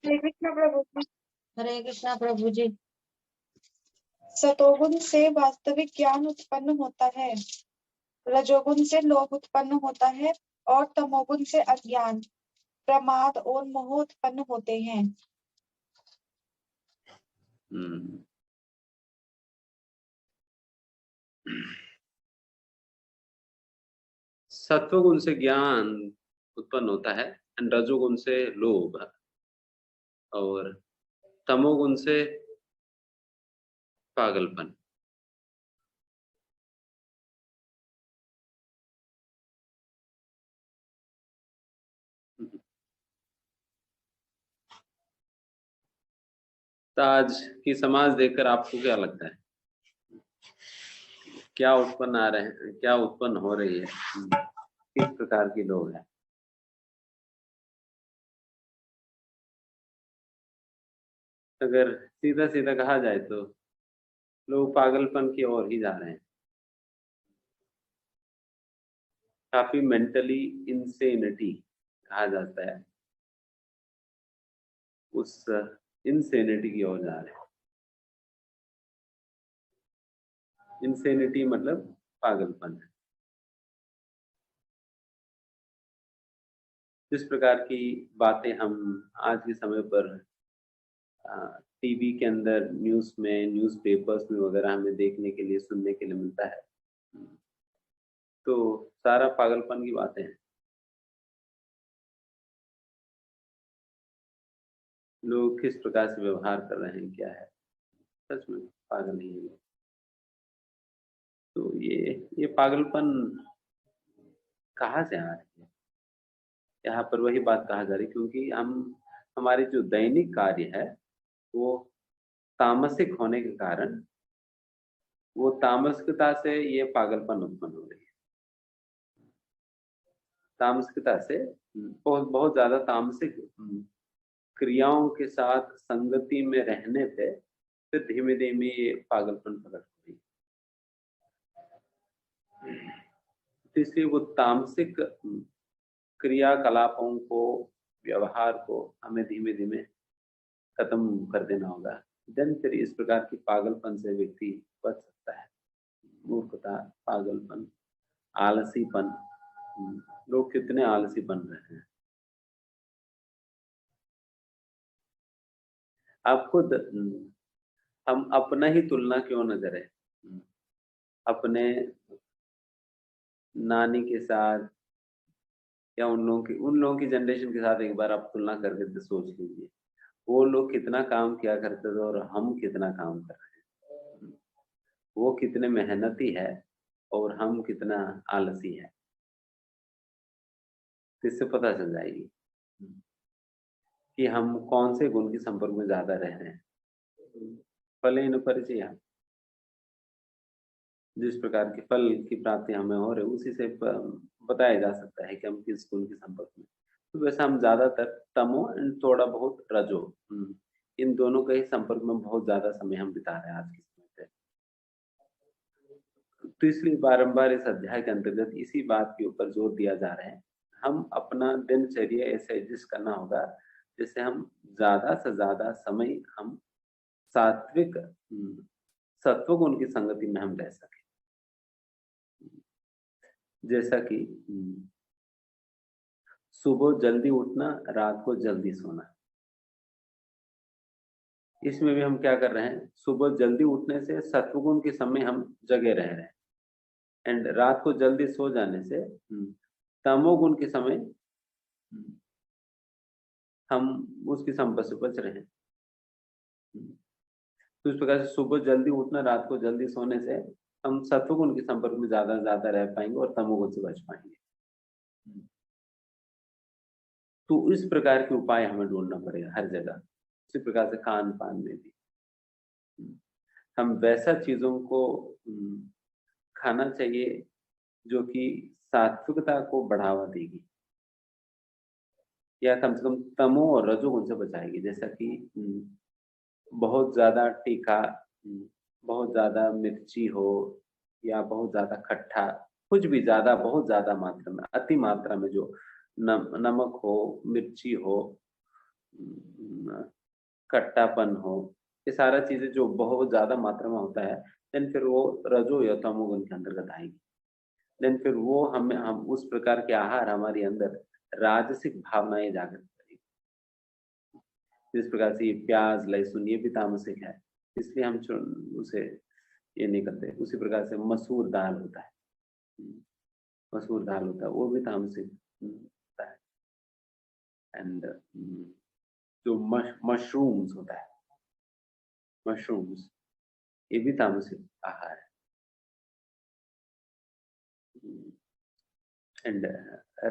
हरे कृष्णा प्रभु जी। हरे कृष्णा प्रभु जी। सतोगुण से वास्तविक ज्ञान उत्पन्न होता है, रजोगुण से लोभ उत्पन्न होता है और तमोगुण से अज्ञान, प्रमाद और मोह उत्पन्न होते हैं। सत्वगुण से ज्ञान उत्पन्न होता है, रजोगुण से लोभ और तमोगुण से पागलपन। तो आज की समाज देखकर आपको क्या लगता है, क्या उत्पन्न आ रहे हैं, क्या उत्पन्न हो रही है, किस प्रकार के लोग हैं? अगर सीधा सीधा कहा जाए तो लोग पागलपन की ओर ही जा रहे हैं। काफी मेंटली इंसेनिटी कहा जाता है, उस इंसेनिटी की ओर जा रहे हैं। इंसेनिटी मतलब पागलपन है। जिस प्रकार की बातें हम आज के समय पर टीवी के अंदर, न्यूज़ में, न्यूज़पेपर्स में वगैरह हमें देखने के लिए, सुनने के लिए मिलता है, तो सारा पागलपन की बातें हैं। लोग किस प्रकार से व्यवहार कर रहे हैं, क्या है, सच में पागल ही है। तो ये पागलपन कहाँ से आ रही है? यहाँ पर वही बात कहा जा रही, क्योंकि हमारी जो दैनिक कार्य है वो तामसिक होने के कारण, वो तामसिकता से ये पागलपन उत्पन्न हो रही है। तामसिकता से बहुत बहुत ज्यादा तामसिक क्रियाओं के साथ संगति में रहने पे फिर धीमे धीमे ये पागलपन प्रकट हो रही है। तो इसलिए वो तामसिक क्रियाकलापों को, व्यवहार को हमें धीमे धीमे खत्म कर देना होगा। देन फिर इस प्रकार की पागलपन से व्यक्ति बच सकता है। मूर्खता, पागलपन, आलसीपन, लोग कितने आलसी बन रहे हैं। आप खुद हम अपना ही तुलना क्यों न करें अपने नानी के साथ या उन लोगों की जनरेशन के साथ। एक बार आप तुलना करके तो सोच लीजिए, वो लोग कितना काम किया करते थे और हम कितना काम कर रहे हैं। वो कितने मेहनती है और हम कितना आलसी है। इससे पता चल जाएगी कि हम कौन से गुण के संपर्क में ज्यादा रह रहे हैं। फलेन परिचय, जिस प्रकार के फल की प्राप्ति हमें हो रही, उसी से बताया जा सकता है कि हम किस गुण के संपर्क में। तो वैसे हम ज्यादातर तमो एंड थोड़ा बहुत रजो, इन दोनों के ही संपर्क में बहुत ज्यादा समय हम बिता रहे हैं आज के समय पे। तो इसलिए बारंबार इस अध्याय के अंतर्गत इसी बात के ऊपर जोर दिया जा रहा है। हम अपना दिनचर्या ऐसे एडजस्ट करना होगा जिससे हम ज्यादा से ज्यादा समय हम सात्विक सत्वगुण की संगति में हम रह सके। जैसा कि सुबह जल्दी उठना, रात को जल्दी सोना। इसमें भी हम क्या कर रहे हैं, सुबह जल्दी उठने से सत्वगुण के समय हम जगे रह रहे हैं, एंड रात को जल्दी सो जाने से तमोगुण के समय हम उसकी संपर्क से बच रहे हैं। तो इस प्रकार से सुबह जल्दी उठना, रात को जल्दी सोने से हम सत्वगुण के संपर्क में ज्यादा ज्यादा रह पाएंगे और तमोगुण से बच पाएंगे। तो इस प्रकार के उपाय हमें ढूंढना पड़ेगा हर जगह। इसी प्रकार से खान पान में भी हम वैसा चीजों को खाना चाहिए जो कि सात्विकता को बढ़ावा देगी या कम से कम तमो और रजोगुण से बचाएगी। जैसा कि बहुत ज्यादा तीखा, बहुत ज्यादा मिर्ची हो या बहुत ज्यादा खट्टा, कुछ भी ज्यादा, बहुत ज्यादा मात्रा में, अति मात्रा में जो नमक हो, मिर्ची हो, खट्टापन हो, ये सारा चीजें जो बहुत ज्यादा मात्रा में होता है, देन फिर वो रजो या तमोगुण के अंतर्गत आएगी। देन फिर वो हम उस प्रकार के आहार हमारे अंदर राजसिक भावनाएं जागृत करेगी। जिस प्रकार से ये प्याज लहसुन ये भी तामसिक है, इसलिए हम उसे ये नहीं करते। उसी प्रकार से मसूर दाल होता है, मसूर दाल होता है, वो भी तामसिक होता है। एंड जो मशरूम्स होता है, मशरूम्स ये भी तामसिक आहार है। एंड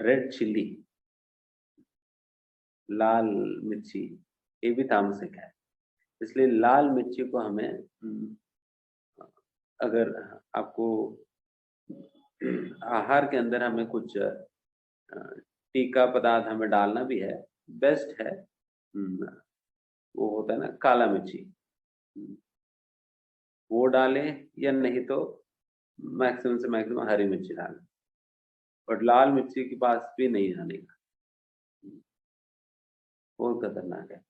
रेड चिल्ली, लाल मिर्ची, ये भी तामसिक है। इसलिए लाल मिर्ची को हमें अगर आपको आहार के अंदर हमें कुछ टीका पदार्थ हमें डालना भी है, बेस्ट है वो होता है ना काला मिर्ची, वो डालें, या नहीं तो मैक्सिमम से मैक्सिमम हरी मिर्ची डालें, और लाल मिर्ची के पास भी नहीं जाने का, बहुत खतरनाक है।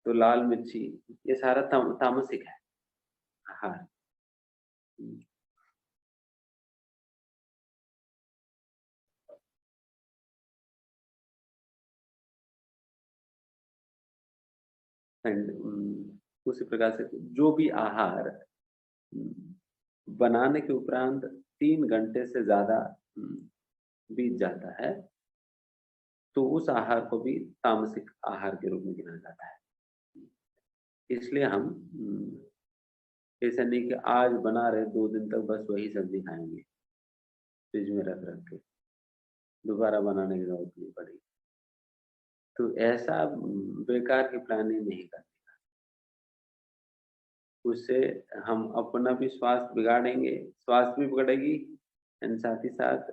तो लाल मिर्ची ये सारा तामसिक है आहार। एंड उसी प्रकार से जो भी आहार बनाने के उपरांत 3 घंटे से ज्यादा बीत जाता है, तो उस आहार को भी तामसिक आहार के रूप में गिना जाता है। इसलिए हम ऐसा नहीं कि आज बना रहे 2 दिन तक बस वही सब्जी खाएंगे, फ्रिज में रख रख के, दोबारा बनाने की जरूरत नहीं पड़ेगी। तो ऐसा बेकार की प्लानिंग नहीं करनी, उससे हम अपना भी स्वास्थ्य बिगाड़ेंगे, स्वास्थ्य भी बिगड़ेगी, एंड साथ ही साथ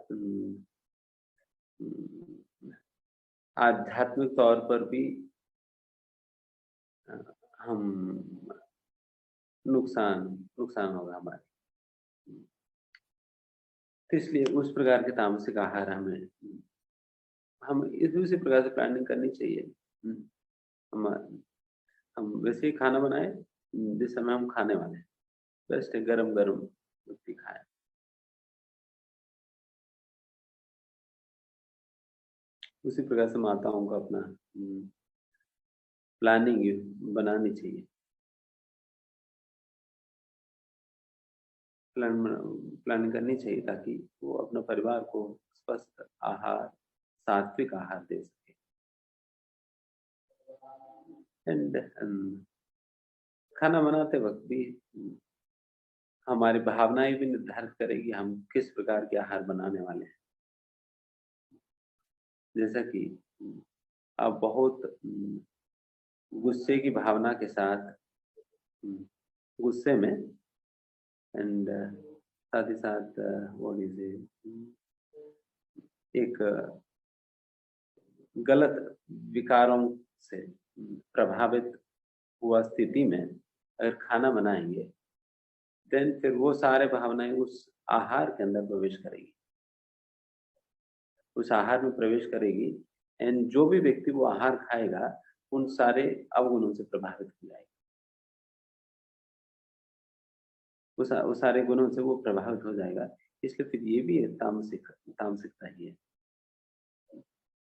आध्यात्मिक तौर पर भी हम नुकसान होगा हमारे। तो इसलिए उस प्रकार के तामसिक आहार हम इसी प्रकार से प्लानिंग करनी चाहिए। हम वैसे ही खाना बनाए जिस समय हम खाने वाले हैं, बेस्ट है गरम गरम रोटी खाएं। उसी प्रकार से माताओं को अपना प्लानिंग बनानी चाहिए, प्लानिंग करनी चाहिए, ताकि वो अपने परिवार को स्वस्थ आहार, सात्विक आहार दे सके। एंड खाना बनाते वक्त भी हमारी भावनाएं भी निर्धारित करेगी हम किस प्रकार के आहार बनाने वाले हैं। जैसा कि आप बहुत गुस्से की भावना के साथ गुस्से में एंड साथ ही साथ वो एक गलत विकारों से प्रभावित हुआ स्थिति में अगर खाना बनाएंगे, देन फिर वो सारे भावनाएं उस आहार के अंदर प्रवेश करेगी, उस आहार में प्रवेश करेगी, एंड जो भी व्यक्ति वो आहार खाएगा उन सारे अवगुणों से प्रभावित हो जाएगा, उस सारे गुणों से वो प्रभावित हो जाएगा। इसलिए फिर ये भी तामसिकता ही है।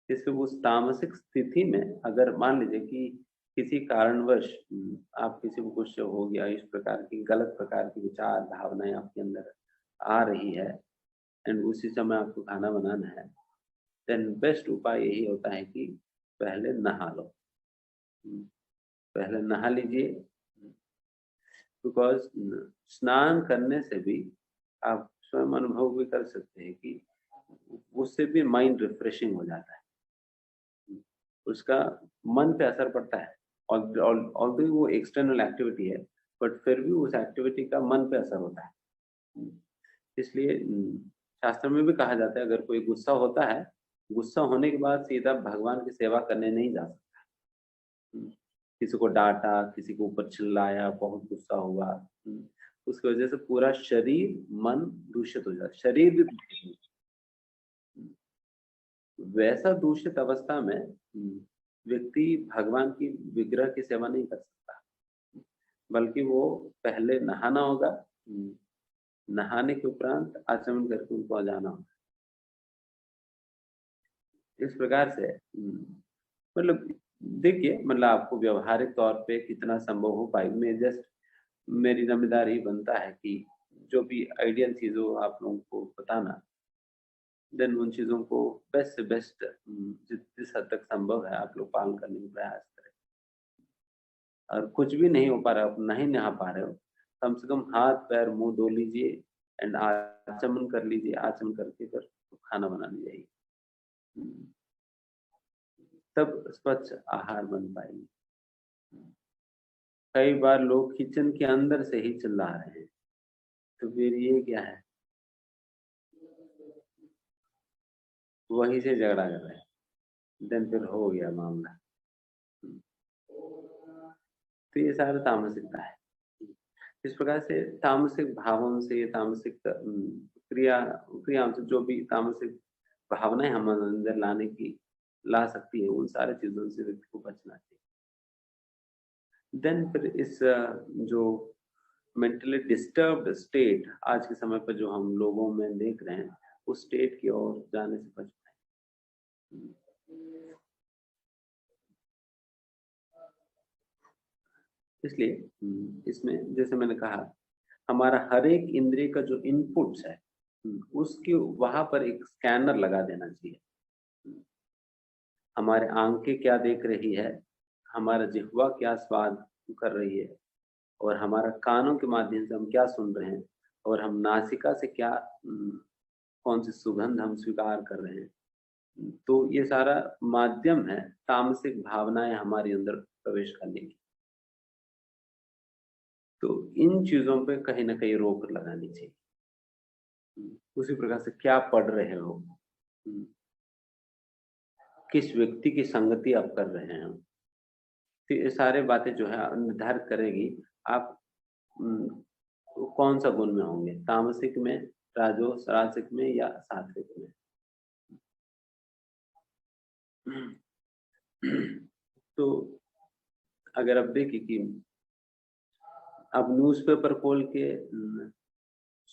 इसलिए उस तामसिक स्थिति में अगर मान लीजिए कि किसी कारणवश आप किसी को गुस्से हो गया, इस प्रकार की गलत प्रकार की विचार भावनाएं आपके अंदर आ रही है, एंड उसी समय आपको खाना बनाना है, देन बेस्ट उपाय यही होता है कि पहले नहा लो, पहले नहा लीजिए। बिकॉज स्नान करने से भी आप स्वयं अनुभव भी कर सकते हैं कि उससे भी माइंड रिफ्रेशिंग हो जाता है, उसका मन पे असर पड़ता है। ऑल्दो वो एक्सटर्नल एक्टिविटी है, बट फिर भी उस एक्टिविटी का मन पे असर होता है। इसलिए शास्त्र में भी कहा जाता है अगर कोई गुस्सा होता है, गुस्सा होने के बाद सीधा भगवान की सेवा करने नहीं जा सकता। किसी को डांटा, किसी के ऊपर चिल्लाया, बहुत गुस्सा हुआ, उसकी वजह से पूरा शरीर मन दूषित हो जाता है, शरीर भी दूषित हो जाता है। वैसा दूषित अवस्था में व्यक्ति भगवान की विग्रह की सेवा नहीं कर सकता, बल्कि वो पहले नहाना होगा, नहाने के उपरांत आचमन करके उनको जाना होगा। इस प्रकार से मतलब देखिए, मतलब आपको व्यवहारिक तौर पे कितना संभव हो पाएगी, मैं जस्ट मेरी जिम्मेदारी बनता है कि जो भी आइडियल चीज हो आप लोगों को बताना, देन उन चीजों को बेस्ट से बेस्ट जिस हद तक संभव है आप लोग पालन करने का प्रयास करें। और कुछ भी नहीं हो पा रहा, नहीं नहा पा रहे हो, कम से कम हाथ पैर मुंह धो लीजिए एंड आचमन कर लीजिए, आचमन करके फिर खाना बनाने जाइए, तब स्वच्छ आहार बन पाएगी। कई बार लोग किचन के अंदर से ही चिल्ला रहे हैं, तो फिर ये क्या है, वहीं से झगड़ा कर रहे हैं, देन फिर हो गया मामला। तो ये सारा तामसिकता है। इस प्रकार से तामसिक भावों से, तामसिक क्रियाओं से, जो भी तामसिक भावनाएं हम अंदर ला सकती है, उन सारी चीजों से व्यक्ति को बचना चाहिए। देन फिर इस जो मेंटली डिस्टर्ब्ड स्टेट आज के समय पर जो हम लोगों में देख रहे हैं, उस स्टेट की ओर जाने से बच पाए। इसलिए इसमें जैसे मैंने कहा, हमारा हर एक इंद्रिय का जो इनपुट्स है उसके वहां पर एक स्कैनर लगा देना चाहिए। हमारे आंखें क्या देख रही है, हमारा जिह्वा क्या स्वाद कर रही है, और हमारा कानों के माध्यम से हम क्या सुन रहे हैं, और हम नासिका से क्या कौन सी सुगंध हम स्वीकार कर रहे हैं, तो ये सारा माध्यम है तामसिक भावनाएं हमारे अंदर प्रवेश करने की। तो इन चीजों पे कहीं ना कहीं रोक लगानी चाहिए। उसी प्रकार से क्या पढ़ रहे हो, किस व्यक्ति की संगति आप कर रहे हैं, तो ये सारे बातें जो है निर्धारित करेगी आप कौन सा गुण में होंगे, तामसिक में, राजसिक में या सात्विक में। तो अगर आप देखिए कि आप न्यूज़पेपर खोल के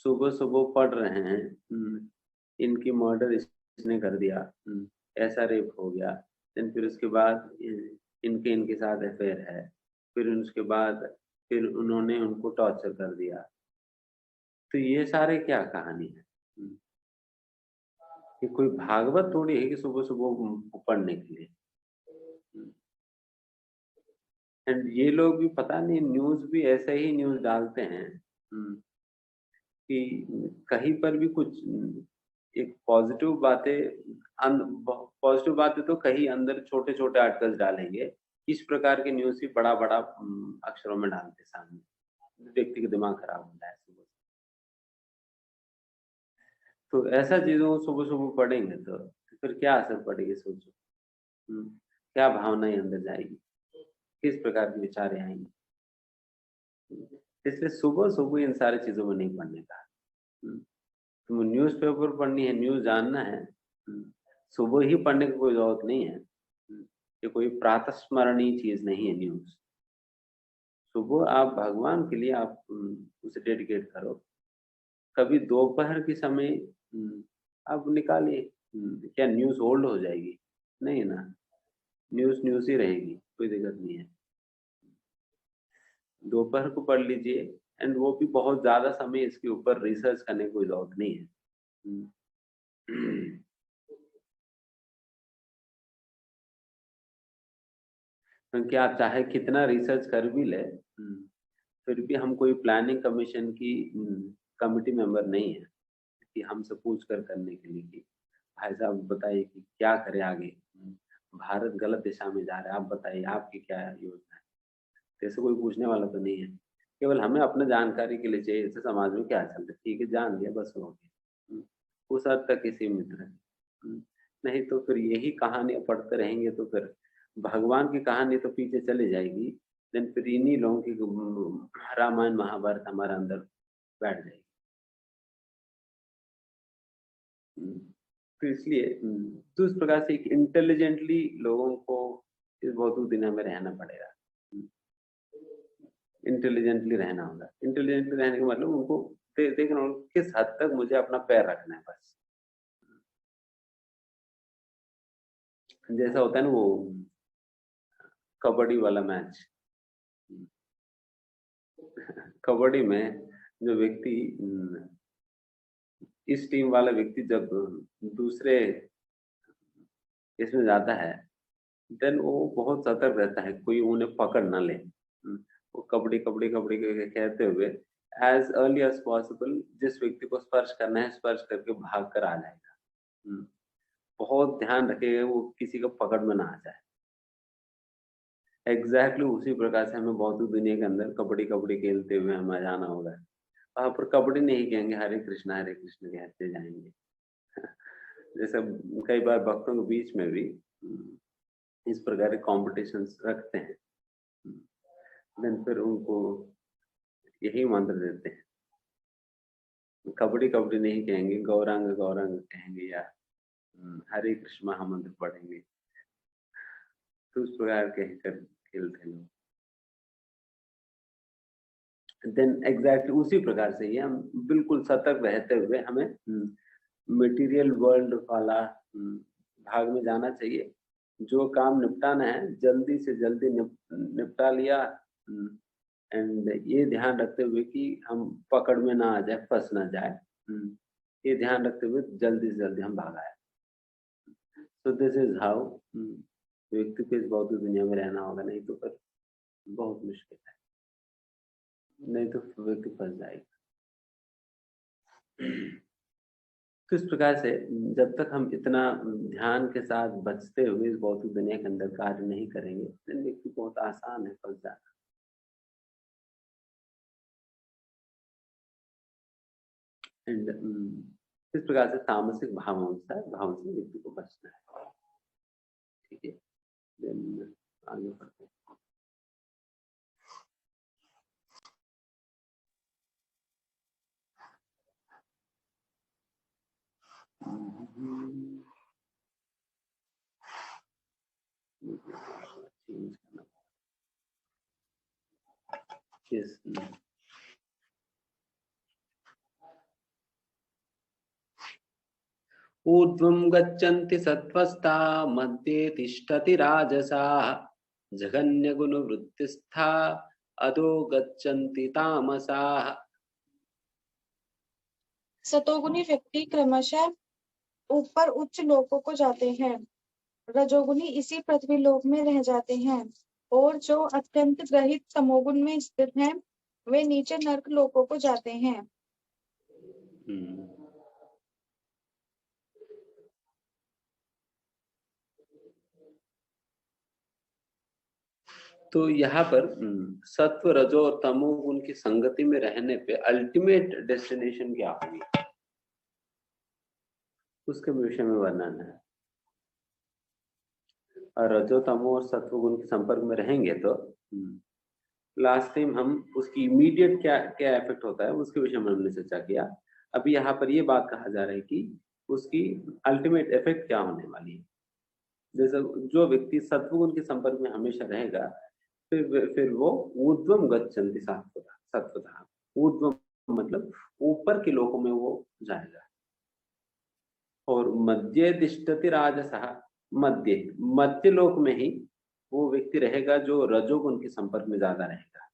सुबह सुबह पढ़ रहे हैं, इनकी मर्डर इसने कर दिया, ऐसा रेप हो गया, फिर उसके बाद इनके साथ अफेयर है, फिर उसके बाद फिर उन्होंने उनको टॉर्चर कर दिया, तो ये सारे क्या कहानी है? कि कोई भागवत थोड़ी है कि सुबह सुबह पढ़ने के लिए। एंड ये लोग भी पता नहीं न्यूज भी ऐसे ही न्यूज डालते हैं कि कहीं पर भी कुछ एक पॉजिटिव बातें तो कहीं अंदर छोटे छोटे आर्टिकल्स डालेंगे, इस प्रकार के न्यूज भी बड़ा बड़ा अक्षरों में डालते सामने, व्यक्ति का दिमाग खराब होता है सुबह। तो ऐसा चीजों को सुबह सुबह पढ़ेंगे तो फिर क्या असर पड़ेगी, सोचो। क्या भावनाएं अंदर जाएगी, किस प्रकार के विचार आएंगे। इसलिए सुबह सुबह इन सारी चीजों में नहीं पढ़ने का। तुम न्यूज़पेपर पढ़नी है, न्यूज जानना है, सुबह ही पढ़ने की कोई जरूरत नहीं है। ये कोई प्रातस्मरणीय चीज नहीं है न्यूज। सुबह आप भगवान के लिए आप उसे डेडिकेट करो। कभी दोपहर के समय आप निकालिए, क्या न्यूज होल्ड हो जाएगी? नहीं ना, न्यूज ही रहेगी, कोई दिक्कत नहीं है। दोपहर को पढ़ लीजिए, एंड वो भी बहुत ज्यादा समय इसके ऊपर रिसर्च करने की कोई जरूरत नहीं है। क्योंकि आप चाहे कितना रिसर्च कर भी ले, फिर भी हम कोई प्लानिंग कमीशन की कमिटी मेंबर नहीं है कि हमसे पूछ कर करने के लिए कि भाई साहब बताइए कि क्या करें आगे, भारत गलत दिशा में जा रहा है, आप बताइए आपकी क्या योजना है। ऐसे कोई पूछने वाला तो नहीं है। केवल हमें अपने जानकारी के लिए चाहिए, जैसे समाज में क्या चल रहा है, ठीक है जान लिया बस हो गया, उस हद तक ही सीमित रहे। नहीं तो फिर यही कहानियां पढ़ते रहेंगे तो फिर भगवान की कहानी तो पीछे चली जाएगी, देन फिर इन्हीं लोगों की रामायण महाभारत हमारे अंदर बैठ जाएगी। तो इसलिए तो इस प्रकार से इंटेलिजेंटली लोगों को इस भौतिक दुनिया में रहना पड़ेगा। इंटेलिजेंटली रहना होगा। इंटेलिजेंटली रहने का मतलब उनको देखना होगा किस हद तक मुझे अपना पैर रखना है बस। जैसा होता है ना वो कबड्डी वाला मैच, कबड्डी में जो व्यक्ति इस टीम वाला व्यक्ति जब दूसरे इसमें जाता है देन वो बहुत सतर्क रहता है कोई उन्हें पकड़ ना ले। वो कबड्डी कबड्डी कबड्डी कहते हुए एज अर्ली एज पॉसिबल जिस व्यक्ति को स्पर्श करना है स्पर्श करके भाग कर आ जाएगा। बहुत ध्यान रखेगा वो किसी को पकड़ में ना आ जाए। एग्जैक्टली उसी प्रकार से हमें भौतिक दुनिया के अंदर कबड्डी कबड्डी खेलते हुए हमें जाना होगा। वहां पर कबड्डी नहीं कहेंगे, हरे कृष्णा कहते जाएंगे। जैसे कई बार भक्तों के बीच में भी इस प्रकार के कॉम्पिटिशन्स रखते हैं, देन फिर उनको यही मंत्र देते हैं, कबड्डी कबड्डी नहीं कहेंगे, गौरांग गौरांग कहेंगे या हरे कृष्ण महामंत्र पढ़ेंगे। तो उस प्रकार कहकर खेलते लोग। देन एग्जैक्टली उसी प्रकार से ही हम बिल्कुल सतर्क रहते हुए हमें मटेरियल वर्ल्ड वाला भाग में जाना चाहिए। जो काम निपटाना है जल्दी से जल्दी निपटा लिया, एंड ये ध्यान रखते हुए कि हम पकड़ में ना आ जाए, फंस ना जाए, ये ध्यान रखते हुए जल्दी से जल्दी हम भाग आए। सो दिस इज हाउ व्यक्ति को इस भौतिक दुनिया में रहना होगा, नहीं तो फिर बहुत मुश्किल है, नहीं तो व्यक्ति फंस जाएगा। तो इस प्रकार से जब तक हम इतना ध्यान के साथ बचते हुए इस भौतिक दुनिया के अंदर कार्य नहीं करेंगे तो व्यक्ति बहुत आसान है फंस जाना। एंड इस प्रकार से तामसिक भावों से व्यक्ति को बचना है। ठीक है, देन आगे बढ़ते हैं। Yes. ऊर्ध्वं गच्छन्ति सत्त्वस्ता मध्ये तिष्ठति राजसाः जघन्यगुणवृत्तिस्था अधो गच्छन्ति तामसाः। सतोगुणी व्यक्ति क्रमशः ऊपर उच्च लोकों को जाते हैं, रजोगुणी इसी पृथ्वी लोक में रह जाते हैं, और जो अत्यंत ग्रहित तमोगुण में स्थित हैं वे नीचे नरक लोकों को जाते हैं। तो यहाँ पर सत्व रजो और तमोगुण की संगति में रहने पे अल्टीमेट डेस्टिनेशन क्या होगी उसके विषय में वर्णन है। और रजो तमो और सत्व गुण के संपर्क में रहेंगे तो लास्ट टाइम हम उसकी इमीडिएट क्या इफेक्ट होता है उसके विषय में हमने चर्चा किया। अभी यहाँ पर ये बात कहा जा रहा है कि उसकी अल्टीमेट इफेक्ट क्या होने वाली है। जैसे जो व्यक्ति सत्वगुण के संपर्क में हमेशा रहेगा फिर वो ऊर्ध्वम गच्छन्ति सत्वतः। ऊर्ध्वम मतलब ऊपर के लोकों में वो जाएगा। और मध्य तिष्ठति राजसः, मध्य लोक में ही वो व्यक्ति रहेगा जो रजोगुण के संपर्क में ज्यादा रहेगा।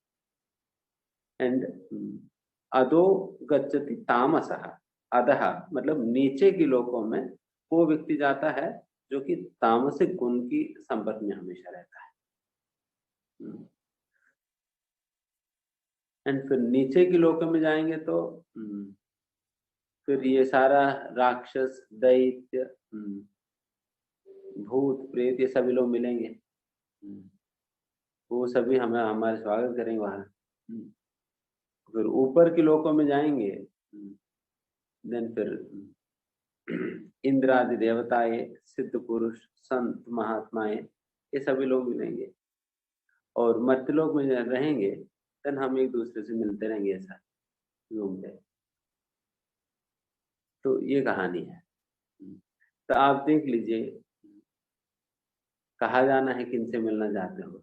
एंड अधो गच्छति तामसः, अधः मतलब नीचे के लोकों में वो व्यक्ति जाता है जो कि तामसिक गुण की संपर्क में हमेशा रहता है। एंड फिर नीचे के लोकों में जाएंगे तो फिर ये सारा राक्षस दैत्य भूत प्रेत ये सभी लोग मिलेंगे, वो सभी हमें हमारे स्वागत करेंगे वहां। फिर ऊपर के लोकों में जाएंगे देन फिर इंद्र आदि देवताएं, सिद्ध पुरुष, संत, महात्माएं ये सभी लोग मिलेंगे। और मर्त्यलोक में रहेंगे देन हम एक दूसरे से मिलते रहेंगे ऐसा घूमते। तो ये कहानी है। तो आप देख लीजिए, कहा जाना है किनसे मिलना चाहते हो,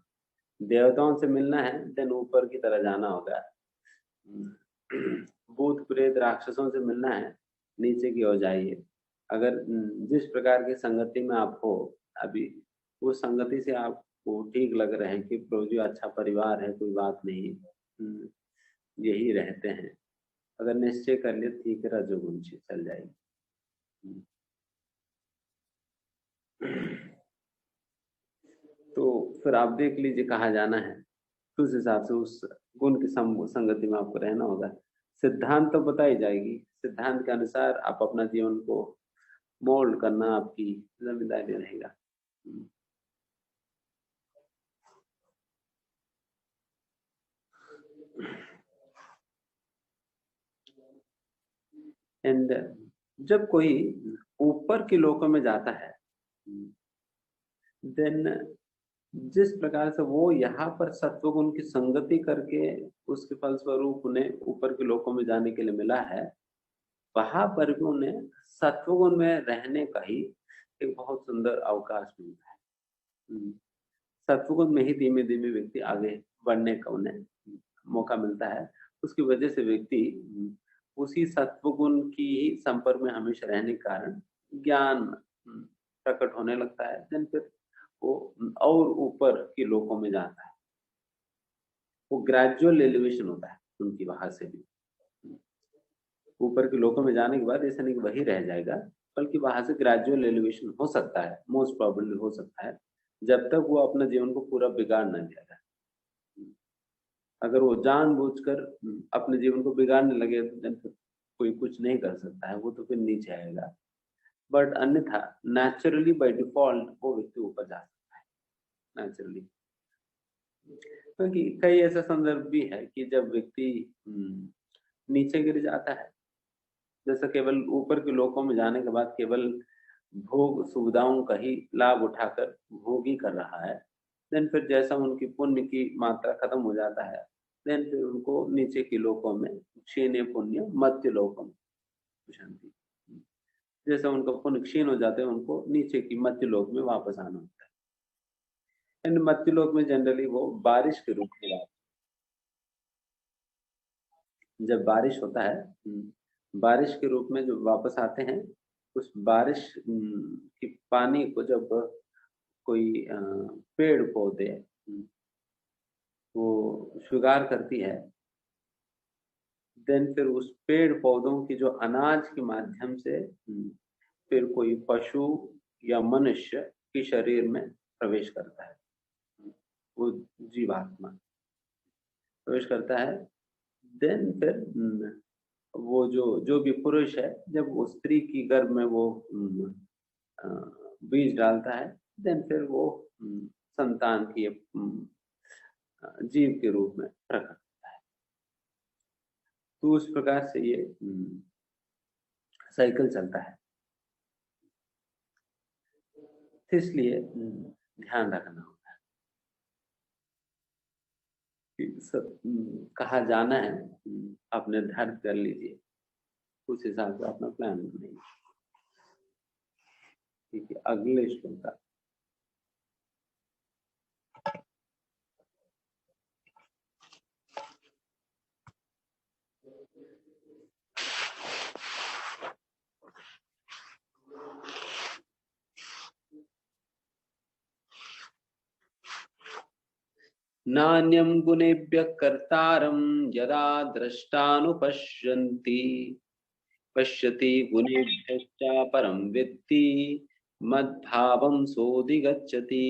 देवताओं से मिलना है देन ऊपर की तरह जाना होगा, भूत प्रेत राक्षसों से मिलना है नीचे की ओर जाइए। अगर जिस प्रकार की संगति में आप हो अभी, उस संगति से आपको ठीक लग रहे हैं कि प्रभु जी अच्छा परिवार है, कोई बात नहीं, यही रहते हैं, अगर निश्चय कर लिए ठीक है, रजोगुण से चल जाएगी। तो फिर आप देख लीजिए कहाँ जाना है, तो उस हिसाब से उस गुण की संगति में आपको रहना होगा। सिद्धांत तो बताई जाएगी, सिद्धांत के अनुसार आप अपना जीवन को मोल्ड करना आपकी जिम्मेदारी रहेगा। एंड जब कोई ऊपर के लोकों में जाता है, देन जिस प्रकार से वो यहाँ पर सत्वगुण की संगति करके उसके फलस्वरूप उन्हें ऊपर के लोकों में जाने के लिए मिला है, वहां पर भी उन्हें सत्वगुण में रहने का ही एक बहुत सुंदर अवकाश मिलता है। सत्वगुण में ही धीमे धीमे व्यक्ति आगे बढ़ने का उन्हें मौका मिलता है। उसकी वजह से व्यक्ति उसी सत्वगुण की ही संपर्क में हमेशा रहने के कारण ज्ञान प्रकट होने लगता है। देन फिर वो और ऊपर के लोकों में जाता है। वो ग्रेजुअल एलिवेशन होता है उनकी वहां से भी। ऊपर के लोकों में जाने के बाद ऐसा नहीं कि वही रह जाएगा, बल्कि वहां से ग्रेजुअल एलिवेशन हो सकता है, मोस्ट प्रोबेबली हो सकता है, जब तक वो अपने जीवन को पूरा बिगाड़ ना दिया जाए। अगर वो जानबूझकर अपने जीवन को बिगाड़ने लगे तो कोई कुछ नहीं कर सकता है, वो तो फिर नीचे आएगा। बट अन्यथा नेचुरली बाय डिफॉल्ट वो व्यक्ति ऊपर जा सकता है नेचुरली। क्योंकि कई ऐसा संदर्भ भी है कि जब व्यक्ति नीचे गिर जाता है, जैसे केवल ऊपर के लोकों में जाने के बाद केवल भोग सुविधाओं का ही लाभ उठाकर भोग ही कर रहा है, देन फिर जैसा उनकी पुण्य की मात्रा खत्म हो जाता है, देन फिर उनको नीचे के लोकों में क्षीण पुण्य मध्य लोकों में शांति, जैसा उनका पुण्य क्षीण हो जाते हैं उनको नीचे की मध्य लोक में वापस आना होता है। एंड मध्य लोक में जनरली वो बारिश के रूप में आते, जब बारिश होता है बारिश के रूप में जो वापस आते हैं, उस बारिश की पानी को जब कोई पेड़ पौधे वो स्वीकार करती है, देन फिर उस पेड़ पौधों की जो अनाज के माध्यम से फिर कोई पशु या मनुष्य के शरीर में प्रवेश करता है, वो जीवात्मा प्रवेश करता है। देन फिर वो जो भी पुरुष है, जब वो स्त्री की गर्भ में वो बीज डालता है, देन फिर वो संतान की जीव के रूप में प्रकट होता है। तो उस प्रकार से ये साइकिल चलता है। इसलिए ध्यान रखना होता है कि सब कहाँ जाना है, आप निर्धारित कर लीजिए, उस हिसाब से अपना प्लान बनाइए। ठीक है, अगले श्लोक का नान्यं गुणेभ्यः कर्तारं यदा द्रष्टानुपश्यन्ति पश्यति गुणेभ्यश्च परं विद्धि मद्भावं सोऽधिगच्छति।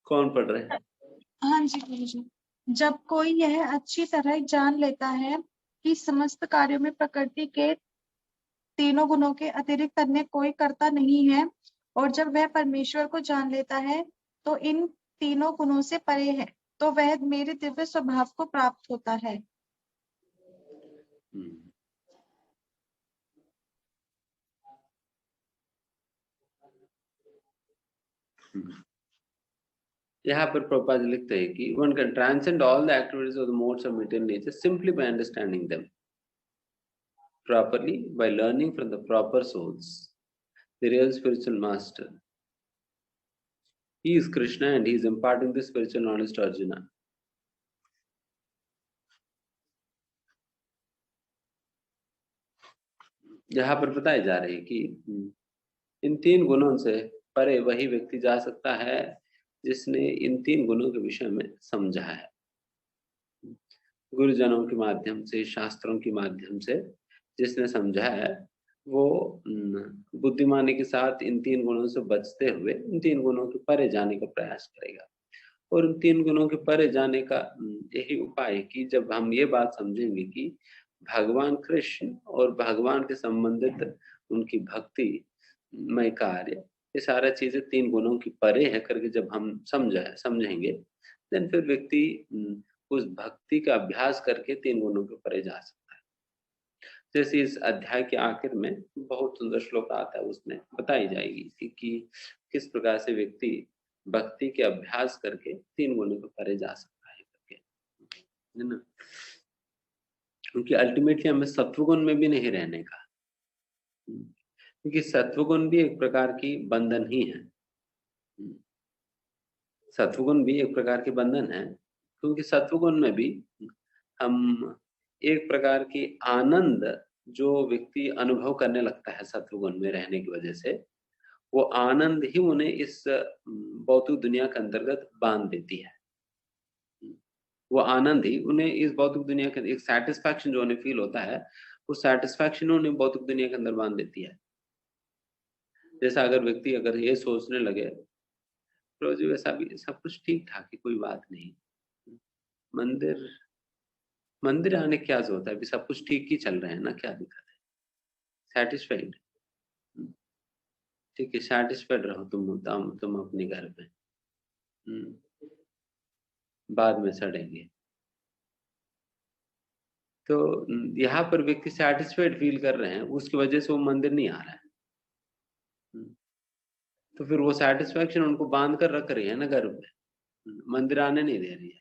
कौन पढ़ रहे हैं? हाँ जी गुरुजी। जब कोई यह अच्छी तरह जान लेता है कि समस्त कार्यों में प्रकृति के तीनों गुणों के अतिरिक्त अन्य कोई कर्ता नहीं है, और जब वह परमेश्वर को जान लेता है तो इन तीनों गुणों से परे है, तो वह मेरे दिव्य स्वभाव को प्राप्त होता है। यहाँ पर प्रभुपाद लिखते हैं कि one can transcend all the activities of the modes of material nature simply by understanding them properly, by learning from the proper souls, the real spiritual master. He is Krishna and he is imparting this spiritual knowledge to Arjuna. यहाँ पर बताए जा रहे हैं कि इन 3 गुणों से परे वही व्यक्ति जा सकता है जिसने इन 3 गुणों के विषय में समझा है। गुरुजनों के माध्यम से, शास्त्रों के माध्यम से जिसने समझा है, वो बुद्धिमानी के साथ इन 3 गुणों से बचते हुए इन 3 गुणों के परे जाने का प्रयास करेगा। और इन 3 गुणों के परे जाने का यही उपाय है कि जब हम ये बात समझेंगे कि भगवान कृष्ण और भगवान के संबंधित उनकी भक्ति मय कार्य, ये सारा चीजें 3 गुणों की परे है करके जब हम समझेंगे, देन फिर व्यक्ति उस भक्ति का अभ्यास करके 3 गुणों के परे जा सकता है। जैसे इस अध्याय के आखिर में बहुत सुंदर श्लोक आता है, उसमें बताई जाएगी कि किस प्रकार से व्यक्ति भक्ति के अभ्यास करके 3 गुणों के परे जा सकता है करके, है ना। क्योंकि अल्टीमेटली हमें सत्वगुण में भी नहीं रहने का, क्योंकि सत्वगुण भी एक प्रकार की बंधन ही है। सत्वगुण भी एक प्रकार के बंधन है, क्योंकि सत्वगुण में भी हम एक प्रकार की आनंद जो व्यक्ति अनुभव करने लगता है सत्वगुण में रहने की वजह से, वो आनंद ही उन्हें इस भौतिक दुनिया के अंतर्गत बांध देती है। वो आनंद ही उन्हें इस भौतिक दुनिया के एक सैटिस्फैक्शन जो उन्हें फील होता है, वो सैटिस्फैक्शन उन्हें भौतिक दुनिया के अंदर बांध देती है। जैसा अगर व्यक्ति अगर ये सोचने लगे तो जो वैसा भी सब कुछ ठीक ठाक है, कोई बात नहीं, मंदिर आने क्या जरूरत है, अभी सब कुछ ठीक ही चल रहे हैं ना, क्या दिक्कत है, सेटिस्फाइड, ठीक है, सेटिस्फाइड रहो तुम अपने घर पे, बाद में सड़ेंगे। तो यहाँ पर व्यक्ति सेटिस्फाइड फील कर रहे हैं, उसकी वजह से वो मंदिर नहीं आ रहा है, तो फिर वो सेटिस्फैक्शन उनको बांध कर रख रही है ना घर पे, मंदिर आने नहीं दे रही है।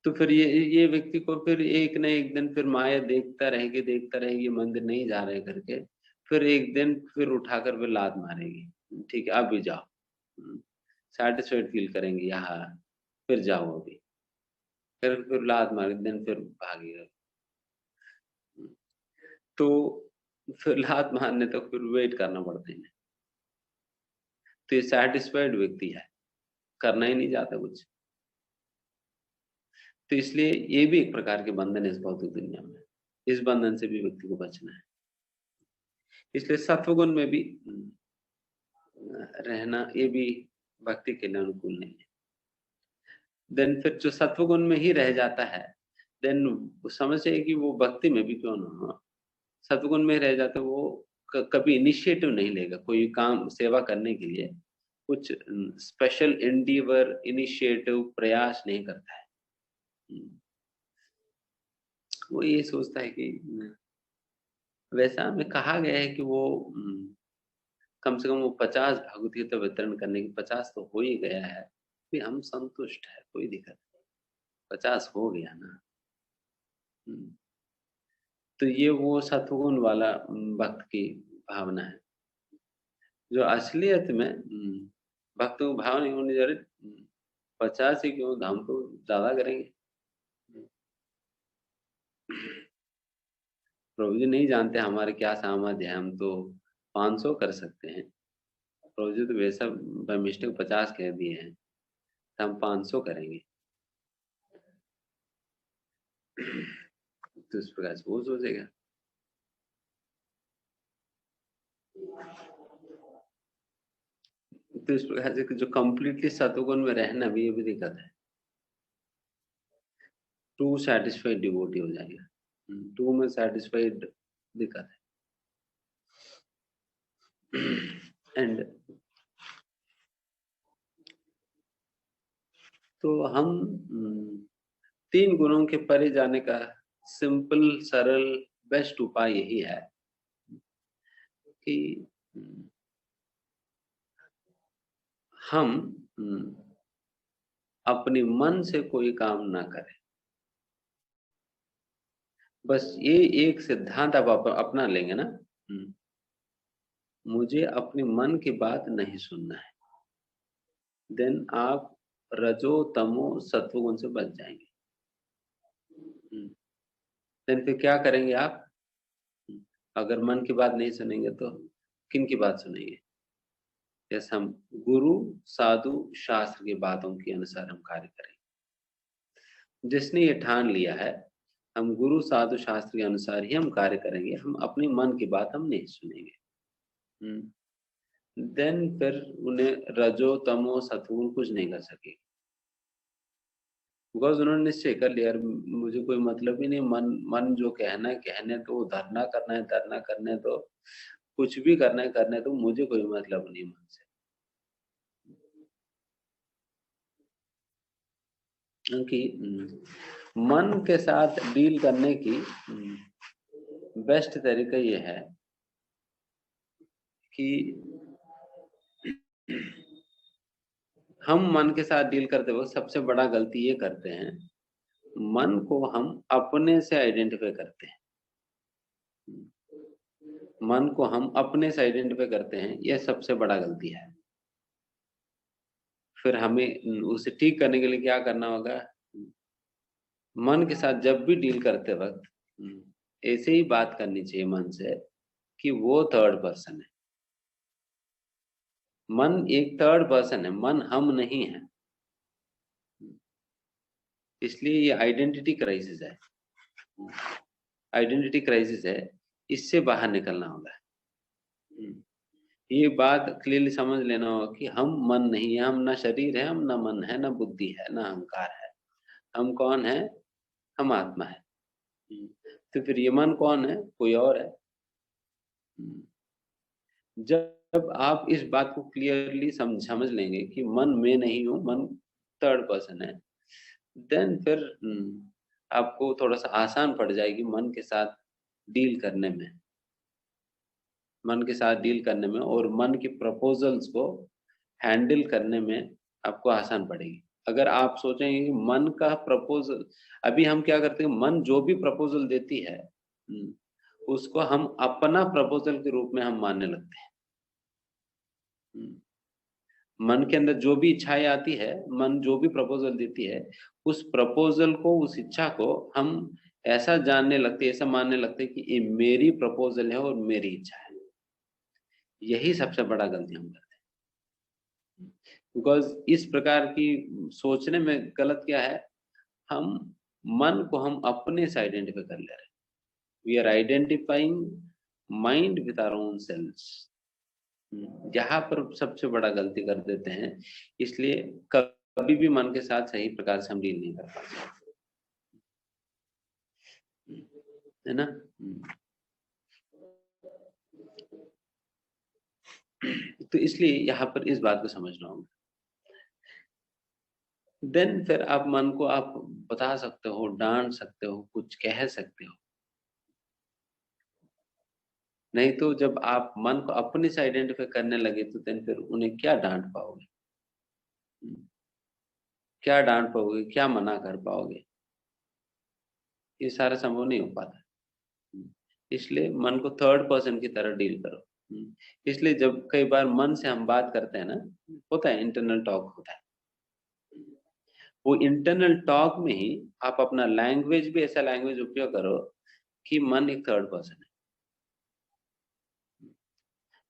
तो फिर ये व्यक्ति को फिर एक न एक दिन फिर माया देखता रहेगी, मंदिर नहीं जा रहे करके, फिर एक दिन फिर उठाकर फिर लात मारेगी, ठीक है अब भी जाओ, सेटिस्फाइड फील करेंगे यहाँ, फिर जाओ अभी, फिर लात मार दिन फिर भागेगा, तो फिर लात मारने तक फिर वेट करना पड़ता है। तो ये सेटिस्फाइड व्यक्ति है, करना ही नहीं चाहता कुछ। तो इसलिए ये भी एक प्रकार के बंधन है इस भौतिक दुनिया में, इस बंधन से भी व्यक्ति को बचना है। इसलिए सत्वगुण में भी रहना ये भी भक्ति के लिए अनुकूल नहीं है। देन फिर जो सत्वगुण में ही रह जाता है, देन समझे कि वो भक्ति में भी क्यों ना हो, सत्वगुण में रह जाता है, वो कभी इनिशिएटिव नहीं लेगा कोई काम सेवा करने के लिए, कुछ स्पेशल एंडीवर इनिशिएटिव प्रयास नहीं करता है। वो ये सोचता है कि वैसा हमें कहा गया है कि वो कम से कम वो 50 भागवत गीता वितरण करने की 50 तो हो ही गया है, भी हम संतुष्ट है, कोई दिक्कत नहीं, 50 हो गया ना। तो ये वो सत्वगुण वाला भक्त की भावना है, जो असलियत में भक्तों को भाव नहीं होनी चाहिए। 50 ही क्यों, हम तो ज्यादा करेंगे। प्रभु जी नहीं जानते हमारे क्या सामर्थ्य है, हम तो 500 कर सकते हैं। प्रभु जी तो वैसा बाय मिस्टेक 50 कह दिए हैं, तो हम 500 करेंगे। तो इस प्रकार से वो सोचेगा। तो इस प्रकार से जो कंप्लीटली सत्वगुण में रहना भी ये भी दिक्कत है। टू सेटिस्फाइड डिवोटी हो जाएगा, टू में सेटिस्फाइड दिक्कत है। एंड तो हम 3 गुणों के परे जाने का सिंपल सरल बेस्ट उपाय यही है कि हम अपने मन से कोई काम ना करें। बस ये एक सिद्धांत आप अपना लेंगे ना, मुझे अपने मन की बात नहीं सुनना है, देन आप रजो तमो सत्वगुण से बच जाएंगे। देन फिर क्या करेंगे आप? अगर मन की बात नहीं सुनेंगे तो किन की बात सुनेंगे? जैसे हम गुरु साधु शास्त्र की बातों के अनुसार हम कार्य करेंगे। जिसने ये ठान लिया है हम गुरु साधु शास्त्र के अनुसार ही हम कार्य करेंगे, हम अपने मन की बात हम नहीं सुनेंगे, देन फिर उन्हें रजो तमो सत्वगुण कुछ नहीं कर सकेगी। बिकॉज उन्होंने निश्चय कर लिया मुझे कोई मतलब ही नहीं, मन जो कहना है कहने दो, धरना करना है धरना करने दो, कुछ भी करना है करने दो, मुझे कोई मतलब नहीं मन से। क्योंकि मन के साथ डील करने की बेस्ट तरीका ये है कि हम मन के साथ डील करते वक्त सबसे बड़ा गलती ये करते हैं, मन को हम अपने से आइडेंटिफाई करते हैं। मन को हम अपने से आइडेंटिफाई करते हैं, यह सबसे बड़ा गलती है। फिर हमें उसे ठीक करने के लिए क्या करना होगा? मन के साथ जब भी डील करते वक्त ऐसे ही बात करनी चाहिए मन से कि वो थर्ड पर्सन है। मन एक थर्ड पर्सन है, मन हम नहीं है। इसलिए ये आइडेंटिटी क्राइसिस है, आइडेंटिटी क्राइसिस है, इससे बाहर निकलना होगा। ये बात क्लियरली समझ लेना होगा कि हम मन नहीं है, हम ना शरीर है, हम ना मन है, ना बुद्धि है, ना अहंकार है। हम कौन है? हम आत्मा है। तो फिर ये मन कौन है? कोई और है। जब आप इस बात को क्लियरली समझ लेंगे कि मन में नहीं हूं, मन थर्ड पर्सन है, देन फिर आपको थोड़ा सा आसान पड़ जाएगी मन के साथ डील करने में, मन के साथ डील करने में, और मन की प्रपोजल्स को हैंडल करने में आपको आसान पड़ेगी। अगर आप सोचेंगे कि मन का प्रपोजल, अभी हम क्या करते हैं, मन जो भी प्रपोजल देती है उसको हम अपना प्रपोजल के रूप में हम मानने लगते हैं। मन के अंदर जो भी इच्छाएं आती है, मन जो भी प्रपोजल देती है, उस प्रपोजल को, उस इच्छा को हम ऐसा जानने लगते, ऐसा मानने लगते कि ये मेरी प्रपोजल है और मेरी इच्छा है। यही सबसे बड़ा गलती हम करते हैं। बिकॉज इस प्रकार की सोचने में गलत क्या है, हम मन को हम अपने से आइडेंटिफाई कर ले रहे हैं। We are identifying mind with our own cells. यहाँ पर सबसे बड़ा गलती कर देते हैं, इसलिए कभी भी मन के साथ सही प्रकार से हम डील नहीं कर पाते, है ना। तो इसलिए यहाँ पर इस बात को समझना होगा। देन फिर आप मन को आप बता सकते हो, डांट सकते हो, कुछ कह सकते हो। नहीं तो जब आप मन को अपने से आइडेंटिफाई करने लगे तो देन फिर उन्हें क्या डांट पाओगे, क्या डांट पाओगे, क्या मना कर पाओगे? ये सारा संभव नहीं हो पाता। इसलिए मन को थर्ड पर्सन की तरह डील करो। इसलिए जब कई बार मन से हम बात करते हैं ना, होता है इंटरनल टॉक होता है, वो इंटरनल टॉक में ही आप अपना लैंग्वेज भी ऐसा लैंग्वेज उपयोग करो कि मन एक थर्ड पर्सन है।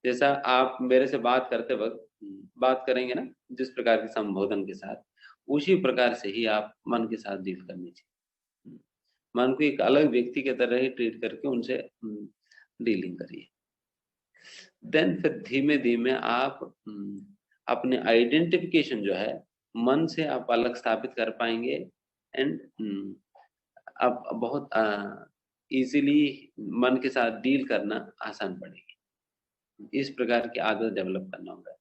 जैसा आप मेरे से बात करते वक्त बात करेंगे ना जिस प्रकार के संबोधन के साथ, उसी प्रकार से ही आप मन के साथ डील करनी चाहिए। मन को एक अलग व्यक्ति की तरह ही ट्रीट करके उनसे डीलिंग करिए। देन फिर धीमे धीमे आप अपने आइडेंटिफिकेशन जो है मन से आप अलग स्थापित कर पाएंगे, एंड आप बहुत इजीली मन के साथ डील करना आसान पड़ेगी। इस प्रकार की आदत डेवलप करना होगा।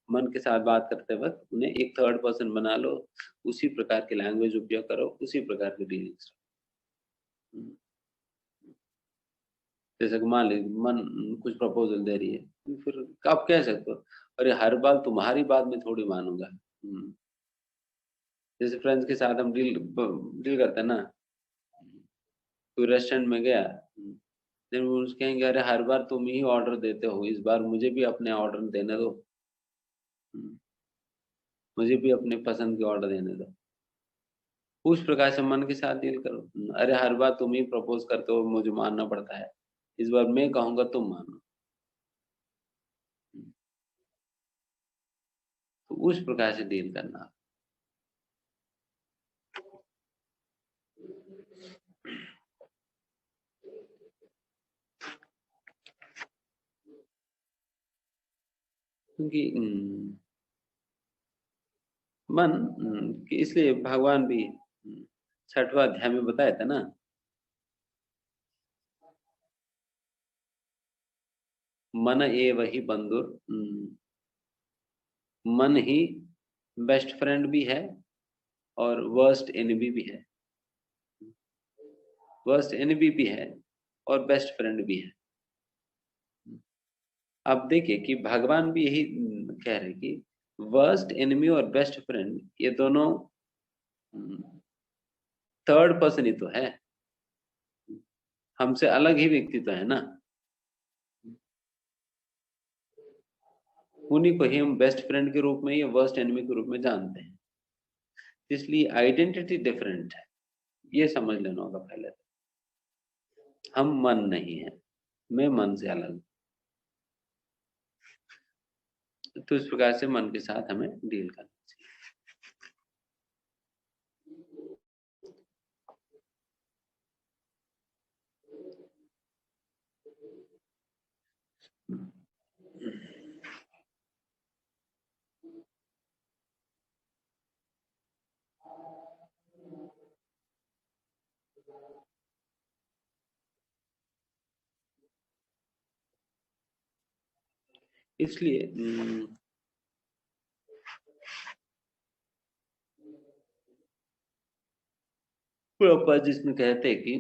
मन के साथ बात करते वक्त उन्हें एक थर्ड पर्सन बना लो, उसी प्रकार की लैंग्वेज उपयोग करो, उसी प्रकार की डीलिंग्स। जैसे मान लीजिए मन कुछ प्रपोजल दे रही है, फिर आप कह सकते हो अरे हर बार तुम्हारी बात में थोड़ी मानूंगा। जैसे फ्रेंड्स के साथ हम डील करते हैं ना, कोई रेस्टोरेंट में गया, फिर वो कहेंगे अरे हर बार तुम ही ऑर्डर देते हो, इस बार मुझे भी अपने ऑर्डर देने दो, मुझे भी अपने पसंद के ऑर्डर देने दो। उस प्रकार से मन के साथ डील करो। अरे हर बार तुम ही प्रपोज करते हो, मुझे मानना पड़ता है, इस बार मैं कहूंगा तुम मानो। तो उस प्रकार से डील करना। क्योंकि मन इसलिए भगवान भी 6वां अध्याय में बताया था ना, मन एव ही बंधुर, मन ही बेस्ट फ्रेंड भी है और वर्स्ट एनिमी भी है। वर्स्ट एनिमी भी है और बेस्ट फ्रेंड भी है। अब देखिए कि भगवान भी यही कह रहे कि वर्स्ट एनिमी और बेस्ट फ्रेंड ये दोनों थर्ड पर्सन ही तो है, हमसे अलग ही व्यक्ति तो है ना। उन्हीं को ही हम बेस्ट फ्रेंड के रूप में या वर्स्ट एनिमी के रूप में जानते हैं, इसलिए आइडेंटिटी डिफरेंट है, ये समझ लेना होगा पहले। हम मन नहीं है, मैं मन से अलग। तो इस प्रकार से मन के साथ हमें डील करना चाहिए। इसलिए प्रभुपाद जिसमें कहते हैं कि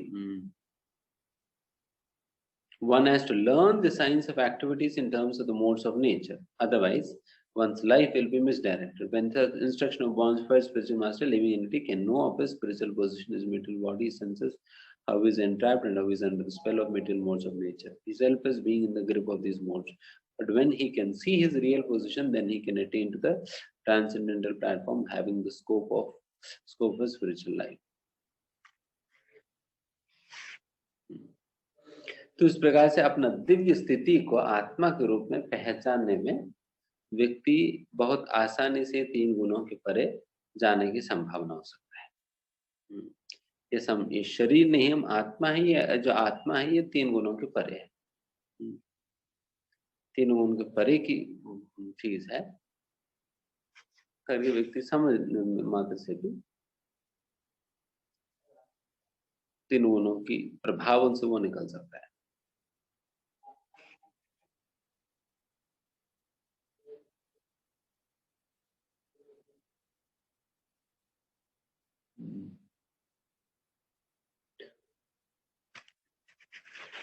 one has to learn the science of activities in terms of the modes of nature. Otherwise, one's life will be misdirected. When the instruction of one's first spiritual master, living entity can know of his spiritual position, his material body, senses, how he is entrapped and how he is under the spell of material modes of nature. He self is being in the grip of these modes. But when he can see his real position, then he can attain to the transcendental platform, having the scope of spiritual life. तो इस प्रकार से अपना दिव्य स्थिति को आत्मा के रूप में पहचानने में व्यक्ति बहुत आसानी से 3 गुणों के परे जाने की संभावना हो सकता है। ये शरीर नहीं, हम आत्मा ही है, जो आत्मा है ये 3 गुणों के परे है। 3 गुण के परे की चीज है करके व्यक्ति समझ मात्र से भी 3 गुणों की प्रभाव से वो निकल सकता है।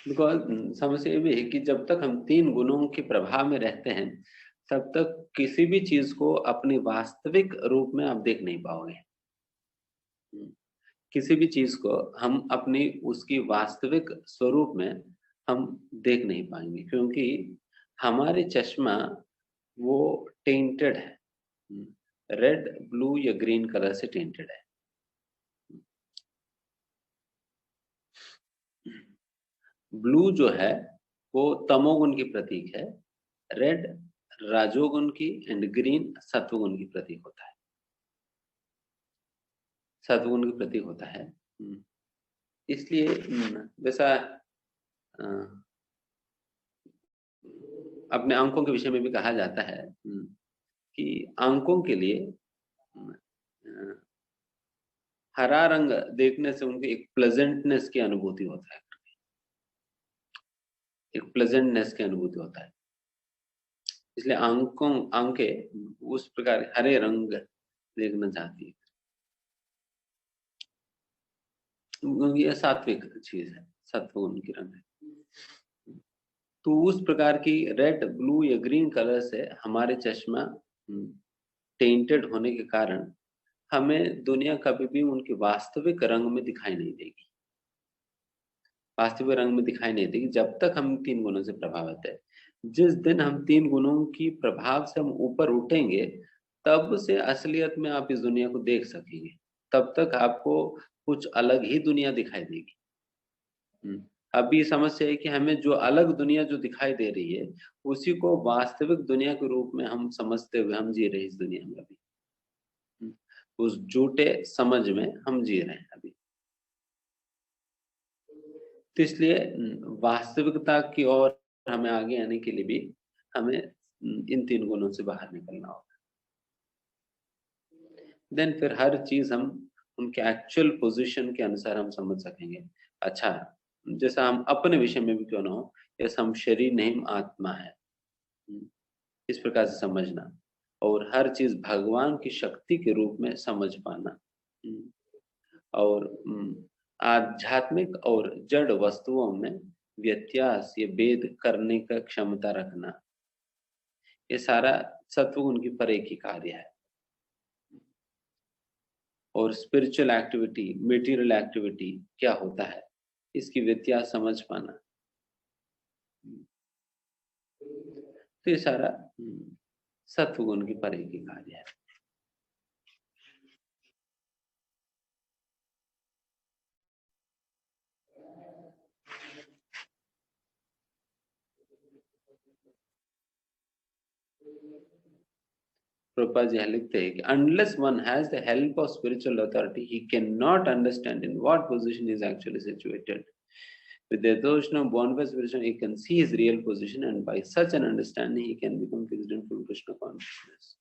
बिकॉज समस्या ये भी है कि जब तक हम 3 गुणों के प्रभाव में रहते हैं, तब तक किसी भी चीज को अपने वास्तविक रूप में आप देख नहीं पाओगे। किसी भी चीज को हम अपनी उसकी वास्तविक स्वरूप में हम देख नहीं पाएंगे, क्योंकि हमारे चश्मा वो टेंटेड है, रेड, ब्लू या ग्रीन कलर से टेंटेड है। ब्लू जो है वो तमोगुण की प्रतीक है, रेड राजोगुण की एंड ग्रीन सत्वगुण की प्रतीक होता है, सत्वगुण की प्रतीक होता है। इसलिए वैसा अपने अंकों के विषय में भी कहा जाता है कि अंकों के लिए हरा रंग देखने से उनके एक प्लेजेंटनेस की अनुभूति होता है, एक प्लेजेंटनेस की अनुभूति होता है। इसलिए आंखें उस प्रकार हरे रंग देखना चाहती है, क्योंकि यह सात्विक चीज है, सत्वगुण की रंग है। तो उस प्रकार की रेड, ब्लू या ग्रीन कलर से हमारे चश्मा टेंटेड होने के कारण हमें दुनिया कभी भी उनके वास्तविक रंग में दिखाई नहीं देगी। वास्तविक रंग में दिखाई नहीं देगी जब तक हम 3 गुणों से प्रभावित है। जिस दिन हम 3 गुणों की प्रभाव से हम ऊपर उठेंगे, तब से असलियत में आप इस दुनिया को देख सकेंगे। तब तक आपको कुछ अलग ही दुनिया दिखाई देगी। अभी समस्या है कि हमें जो अलग दुनिया जो दिखाई दे रही है, उसी को वास्तविक दुनिया के रूप में हम समझते हुए हम जी रहे हैं इस दुनिया में अभी। उस झूठे समझ में हम जी रहे हैं अभी। तो इसलिए वास्तविकता की ओर हमें आगे आने के लिए भी हमें इन 3 गुणों से बाहर निकलना होगा। देन फिर हर चीज हम उनके एक्चुअल पोजीशन के अनुसार हम समझ सकेंगे। अच्छा, जैसा हम अपने विषय में भी क्यों ना हो, जैसा हम शरीर नहीं आत्मा है, इस प्रकार से समझना, और हर चीज भगवान की शक्ति के रूप में समझ पाना, और आध्यात्मिक और जड़ वस्तुओं में व्यत्यास या भेद करने का क्षमता रखना, ये सारा सत्वगुण की परे की कार्य है। और स्पिरिचुअल एक्टिविटी, मटेरियल एक्टिविटी क्या होता है, इसकी व्यत्यास समझ पाना, तो ये सारा सत्वगुण की परे की कार्य है। प्रभुपाद जी लिखते हैं कि unless one has the help of spiritual authority, he cannot understand in what position he is actually situated. With the devotion of born by spiritual, he can see his real position, and by such an understanding, he can become fixed in full Krishna consciousness.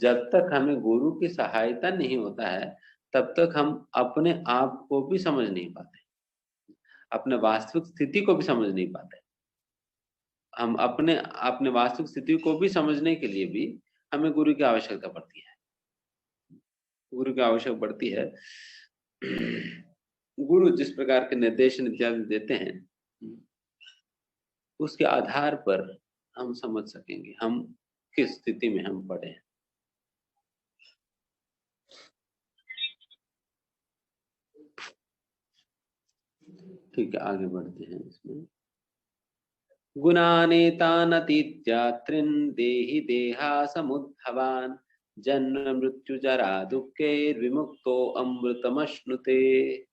जब तक हमें गुरु की सहायता नहीं होता है, तब तक हम अपने आप को भी समझ नहीं पाते, अपने वास्तविक स्थिति को भी समझ नहीं पाते। हम अपने वास्तविक स्थिति को भी समझने के लिए भी हमें गुरु की आवश्यकता पड़ती है। गुरु की आवश्यकता पड़ती है। गुरु जिस प्रकार के निर्देशन इत्यादि देते हैं, उसके आधार पर हम समझ सकेंगे हम किस स्थिति में हम पड़े हैं। ठीक है, आगे बढ़ते हैं इसमें। गुणानेतानतीत्यात्रिन देहि देहा समुद्भवान जन्म मृत्यु जरा दुखे विमुक्तो अमृतमश्नुते।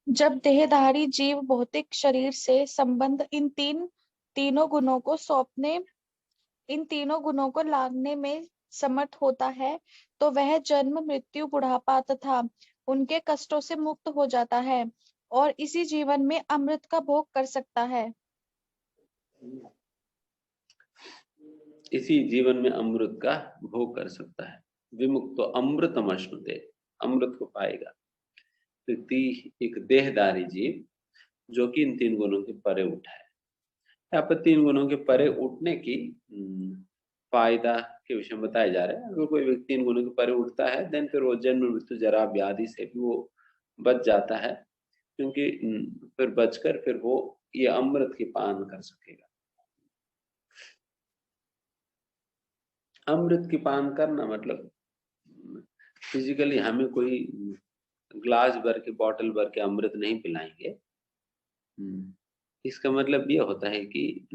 जब देहधारी जीव भौतिक शरीर से संबंध इन तीनों गुणों को लांघने में समर्थ होता है, तो वह जन्म मृत्यु बुढ़ापा तथा उनके कष्टों से मुक्त हो जाता है और इसी जीवन में अमृत का भोग कर सकता है। इसी जीवन में अमृत का भोग कर सकता है। विमुक्तो अमृतमश्नुते, अमृत को पाएगा। एक देहधारी जीव जो कि इन 3 गुणों के परे उठा है। यहाँ पर 3 गुणों के परे उठने की फायदा के विषय में बताया जा रहा है। अगर कोई व्यक्ति 3 गुणों के परे उठता है, देन फिर वो जन्म मृत्यु जरा व्याधि से भी वो बच जाता है, क्योंकि फिर बचकर फिर वो ये अमृत की पान कर सकेगा। अमृत की पान करना मतलब फिजिकली हमें कोई ग्लास भर के, बॉटल भर के अमृत नहीं पिलाएंगे। इसका मतलब ये होता है कि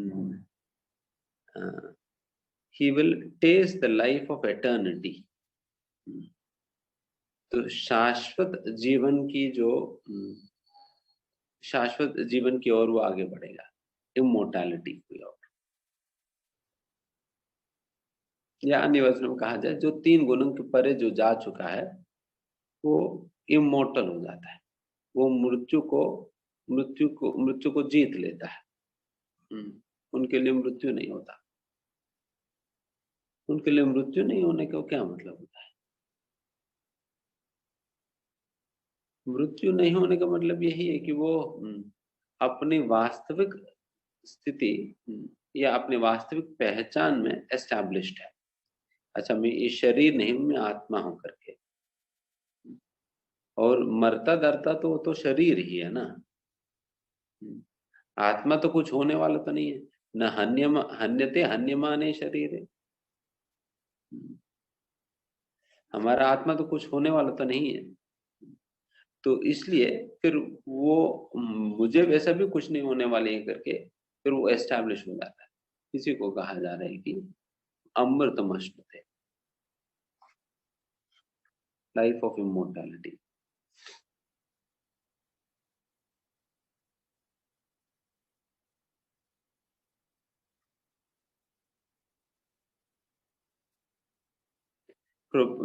he will taste the life of eternity। तो शाश्वत जीवन की ओर वो आगे बढ़ेगा, इमोर्टैलिटी की ओर। या अन्य वचन में कहा जाए, जो 3 गुणों के परे जो जा चुका है वो इमोर्टल हो जाता है, वो मृत्यु को जीत लेता है। उनके लिए मृत्यु नहीं होता। उनके लिए मृत्यु नहीं होने का क्या मतलब होता है? मृत्यु नहीं होने का मतलब यही है कि वो अपनी वास्तविक स्थिति या अपनी वास्तविक पहचान में एस्टैब्लिश्ड है। अच्छा, मैं ये शरीर नहीं हूं, मैं आत्मा हूं करके। और मरता दरता तो वो तो शरीर ही है ना, आत्मा तो कुछ होने वाला तो नहीं है। न हन्यते हन्यमाने शरीर है, हमारा आत्मा तो कुछ होने वाला तो नहीं है। तो इसलिए फिर वो मुझे वैसा भी कुछ नहीं होने वाले है करके फिर वो एस्टैब्लिश हो जाता है। इसी को कहा जा रहा है कि अमृतमश्नुते, लाइफ ऑफ इमोर्टैलिटी।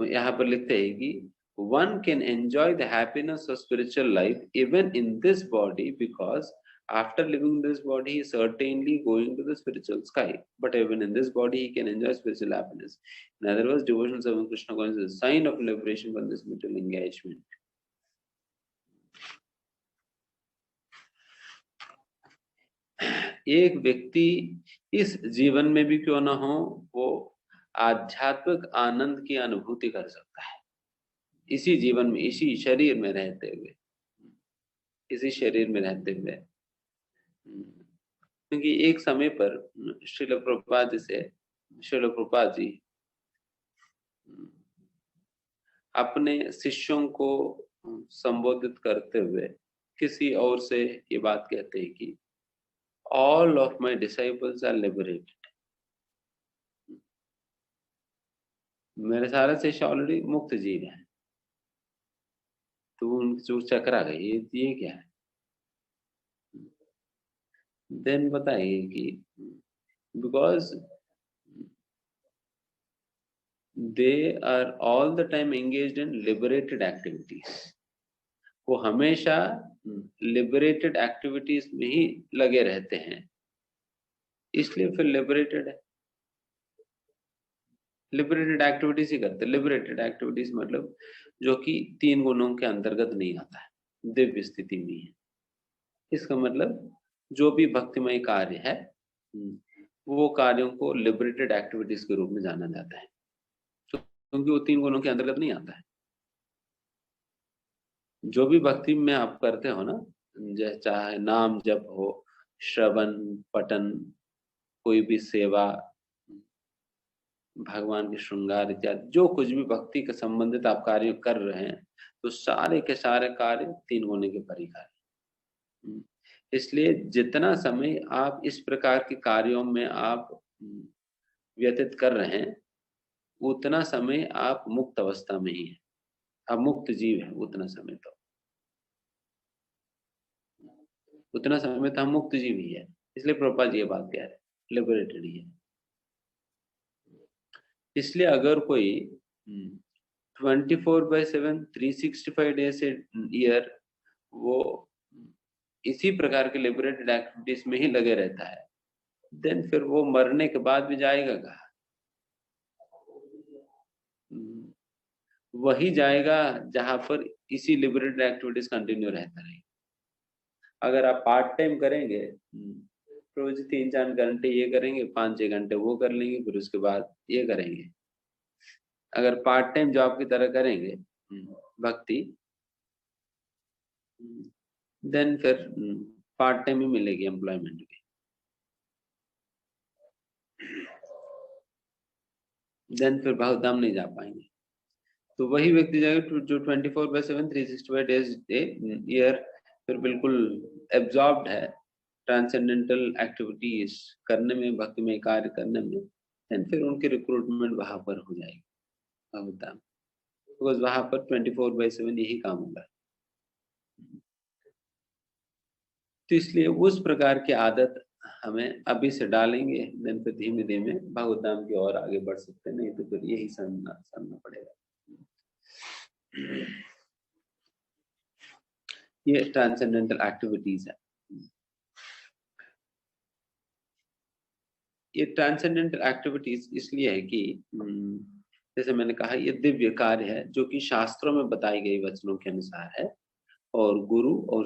यहाँ पर लिखते हैं कि one can enjoy the happiness of spiritual life even in this body, because after leaving this body he is certainly going to the spiritual sky, but even in this body he can enjoy spiritual happiness. In other words, devotion serving Krishna consciousness is a sign of liberation from this material engagement. एक व्यक्ति इस जीवन में भी क्यों ना हो, वो आध्यात्मिक आनंद की अनुभूति कर सकता है इसी जीवन में, इसी शरीर में रहते हुए, इसी शरीर में रहते हुए। क्योंकि एक समय पर श्रील प्रभुपाद जी अपने शिष्यों को संबोधित करते हुए किसी और से ये बात कहते हैं कि all of my disciples are liberated. मेरे सारे शिष्य ऑलरेडी मुक्त जीव हैं। तो उनकी चूक चकरा गई, ये क्या है? देन बताइए कि because they are all the time engaged in liberated activities, वो हमेशा लिबरेटेड एक्टिविटीज में ही लगे रहते हैं, इसलिए फिर लिबरेटेड है। लिबरेटेड एक्टिविटीज ही करते। लिबरेटेड एक्टिविटीज मतलब जो कि 3 गुणों के अंतर्गत नहीं आता है, दिव्य स्थिति में है। इसका मतलब जो भी भक्तिमय कार्य है वो कार्यों को लिबरेटेड एक्टिविटीज के रूप में जाना जाता है, क्योंकि वो 3 गुणों के अंतर्गत नहीं आता है। जो भी भक्ति में आप करते हो ना, चाहे नाम जप हो, श्रवण पठन, कोई भी सेवा, भगवान के श्रृंगार इत्यादि, जो कुछ भी भक्ति के संबंधित आप कार्य कर रहे हैं, तो सारे के सारे कार्य 3 गुण के परिकार। इसलिए जितना समय आप इस प्रकार के कार्यों में आप व्यतीत कर रहे हैं, उतना समय आप मुक्त अवस्था में ही है, आप मुक्त जीव है। उतना समय तो हम मुक्त जीव ही है। इसलिए प्रभुपाद जी ये बात कह रहे हैं, लिबरेटेड ही है। इसलिए अगर कोई 24/7 365 डेज ईयर वो इसी प्रकार के लिबरेटेड एक्टिविटीज में ही लगे रहता है, देन फिर वो मरने के बाद भी जाएगा कहाँ? वही जाएगा जहां पर इसी लिबरेटेड एक्टिविटीज कंटिन्यू रहता रहेगा। अगर आप पार्ट टाइम करेंगे, रोज 3-4 घंटे ये करेंगे, 5-6 घंटे वो कर लेंगे, फिर उसके बाद ये करेंगे। अगर पार्ट टाइम जॉब की तरह करेंगे भक्ति, देन फिर पार्ट टाइम ही मिलेगी एम्प्लॉयमेंट की, देन फिर बहुत दाम नहीं जा पाएंगे। तो वही व्यक्ति जाएगा जो 24/7 365 डेज ईयर फिर बिल्कुल एब्जॉर्ब्ड है ट्रांसेंडेंटल एक्टिविटीज करने में, भक्ति में कार्य करने में, देन फिर उनकी रिक्रूटमेंट वहां पर हो जाएगी बहुत दाम, बिकॉज वहां पर 24/7 यही काम होगा। तो इसलिए उस प्रकार की आदत हमें अभी से डालेंगे, देन फिर धीमे धीमे भगवत धाम की ओर आगे बढ़ सकते, नहीं तो फिर यही समझना पड़ेगा। ये ट्रांसेंडेंटल एक्टिविटीज है। ये ट्रांसेंडेंटल एक्टिविटीज इसलिए है कि जैसे मैंने कहा, ये दिव्य कार्य है जो कि शास्त्रों में बताई गई वचनों के अनुसार है, और गुरु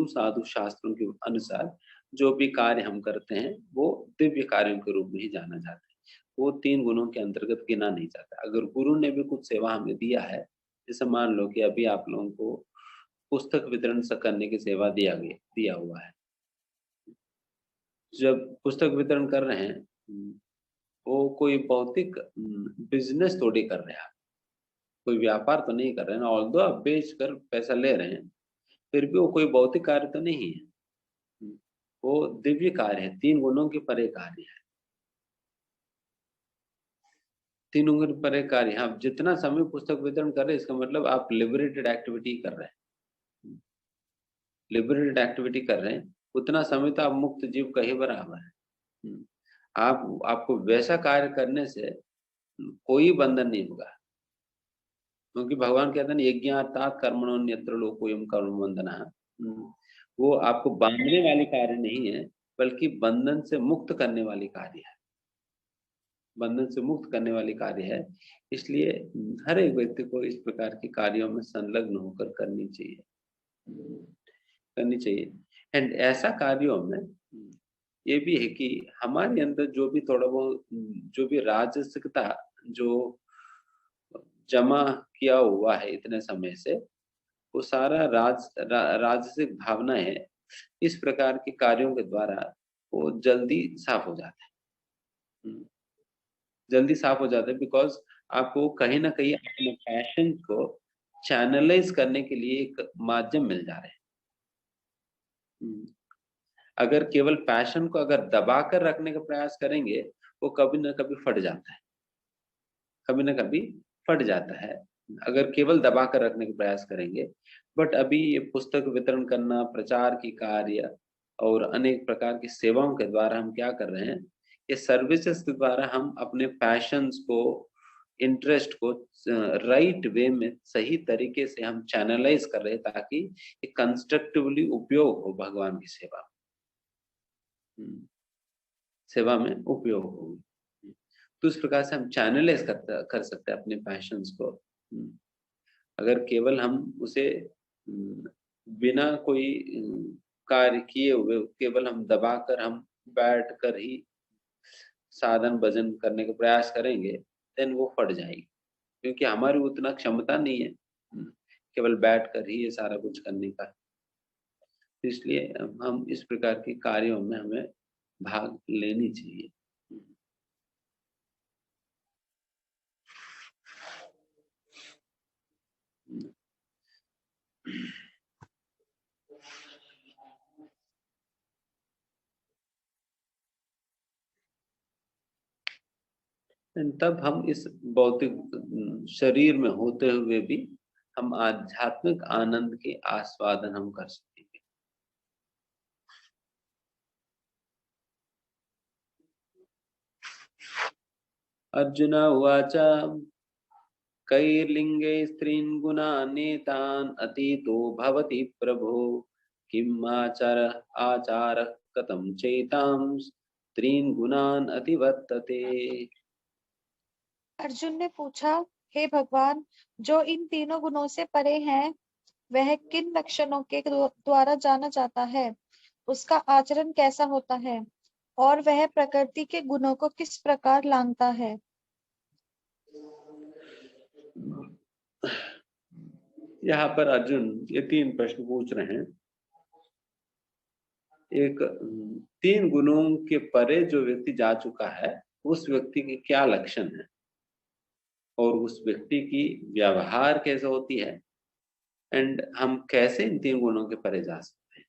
साधु शास्त्रों के अनुसार जो भी कार्य हम करते हैं वो दिव्य कार्यों के रूप में ही जाना जाता है। वो 3 गुणों के अंतर्गत गिना नहीं जाता। अगर गुरु ने भी कुछ सेवा हमें दिया है, जैसे मान लो कि अभी आप लोगों को पुस्तक वितरण करने की सेवा दिया हुआ है। जब पुस्तक वितरण कर रहे हैं, वो कोई भौतिक बिजनेस थोड़ी कर रहे हैं आप, कोई व्यापार तो नहीं कर रहे हैं ना। ऑल्दो आप बेच कर पैसा ले रहे हैं, फिर भी वो कोई भौतिक कार्य तो नहीं है। वो दिव्य कार्य है, 3 गुणों के परे कार्य है। 3 गुणों के परे कार्य। आप जितना समय पुस्तक वितरण कर रहे हैं, इसका मतलब आप लिबरेटेड एक्टिविटी कर रहे हैं। लिबरेटेड एक्टिविटी कर रहे हैं, उतना समय तो आप मुक्त जीव का ही बराबर है। आपको वैसा कार्य करने से कोई बंधन नहीं होगा, क्योंकि भगवान कहते हैं यज्ञार्थात् कर्मणोऽन्यत्र लोकोऽयं कर्म बंधनः। वो आपको बांधने वाली कार्य नहीं है, बल्कि बंधन से मुक्त करने वाली कार्य है। बंधन से मुक्त करने वाली कार्य है। इसलिए हर एक व्यक्ति को इस प्रकार के कार्यों में संलग्न होकर करनी चाहिए। एंड ऐसा कार्यों में ये भी है कि हमारे अंदर जो भी थोड़ा बहुत जो भी राजसिकता जो जमा किया हुआ है इतने समय से, वो सारा राजसिक भावना है, इस प्रकार के कार्यों के द्वारा वो जल्दी साफ हो जाता है। जल्दी साफ हो जाता है, बिकॉज आपको कहीं ना कहीं अपने पैशन को चैनलाइज करने के लिए एक माध्यम मिल जा रहे हैं। अगर केवल पैशन को अगर दबा कर रखने का प्रयास करेंगे, वो कभी ना कभी फट जाता है, कभी ना कभी फट जाता है, अगर केवल दबा कर रखने का प्रयास करेंगे। बट अभी ये पुस्तक वितरण करना, प्रचार की कार्य और अनेक प्रकार की सेवाओं के द्वारा हम क्या कर रहे हैं, ये सर्विसेज के द्वारा हम अपने पैशंस को, इंटरेस्ट को राइट वे में सही तरीके से हम चैनलाइज कर रहे हैं, ताकि ये कंस्ट्रक्टिवली उपयोग हो भगवान की सेवा में उपयोग हो। तो इस प्रकार से हम चैनलाइज कर सकते हैं अपने पैशंस को। अगर केवल हम उसे बिना कोई कार्य किए हुए केवल हम दबाकर हम बैठ कर ही साधन भजन करने का प्रयास करेंगे, देन वो फट जाएगी, क्योंकि हमारी उतना क्षमता नहीं है केवल बैठ कर ही ये सारा कुछ करने का। इसलिए हम इस प्रकार के कार्यों में हमें भाग लेनी चाहिए। तब हम इस भौतिक शरीर में होते हुए भी हम आध्यात्मिक आनंद के आस्वादन हम कर सकेंगे। अर्जुन उवाच कैर्लिङ्गे स्त्रीन् गुणानेतान् अतीतो भवति प्रभो किम् आचारः कथं चैतां स्त्रीन् गुणान् अतिवर्तते। अर्जुन ने पूछा, हे भगवान, जो इन तीनों गुणों से परे हैं, वह किन लक्षणों के द्वारा जाना जाता है, उसका आचरण कैसा होता है, और वह प्रकृति के गुणों को किस प्रकार लांघता है। यहाँ पर अर्जुन ये 3 प्रश्न पूछ रहे हैं। एक 3 गुणों के परे जो व्यक्ति जा चुका है, उस व्यक्ति के क्या लक्षण है और उस व्यक्ति की व्यवहार कैसे होती है, एंड हम कैसे इन 3 गुणों के परे जा सकते हैं।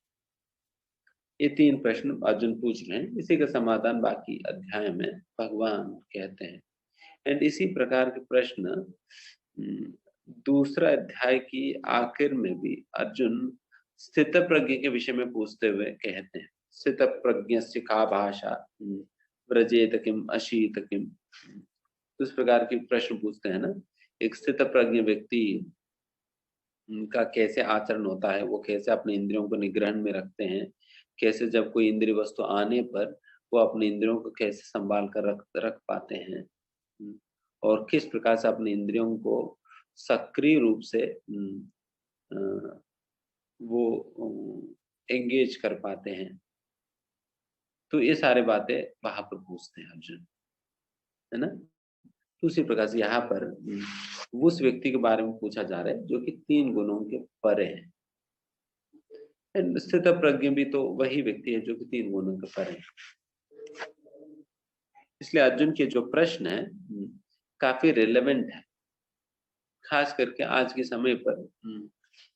ये 3 प्रश्न अर्जुन पूछ रहे हैं। इसी का समाधान बाकी अध्याय में भगवान कहते हैं। एंड इसी प्रकार के प्रश्न दूसरा अध्याय की आखिर में भी अर्जुन स्थित प्रज्ञ के विषय में पूछते हुए कहते हैं, स्थित प्रज्ञस्य का भाषा व्रजेत किम अशीत किम। तो इस प्रकार के प्रश्न पूछते हैं ना। एक स्थित प्रज्ञ व्यक्ति का कैसे आचरण होता है, वो कैसे अपने इंद्रियों को निग्रहण में रखते हैं, कैसे जब कोई इंद्रिय वस्तु आने पर वो अपने इंद्रियों को कैसे संभाल कर रख पाते हैं, और किस प्रकार से अपने इंद्रियों को सक्रिय रूप से वो एंगेज कर पाते हैं। तो ये सारे बातें वहां पर पूछते हैं अर्जुन, है ना। तो उसी प्रकार से यहाँ पर उस व्यक्ति के बारे में पूछा जा रहा है जो कि 3 गुणों के परे है। स्थित प्रज्ञ भी तो वही व्यक्ति है जो कि 3 गुणों के परे है। इसलिए अर्जुन के जो प्रश्न है काफी रिलेवेंट है, खास करके आज के समय पर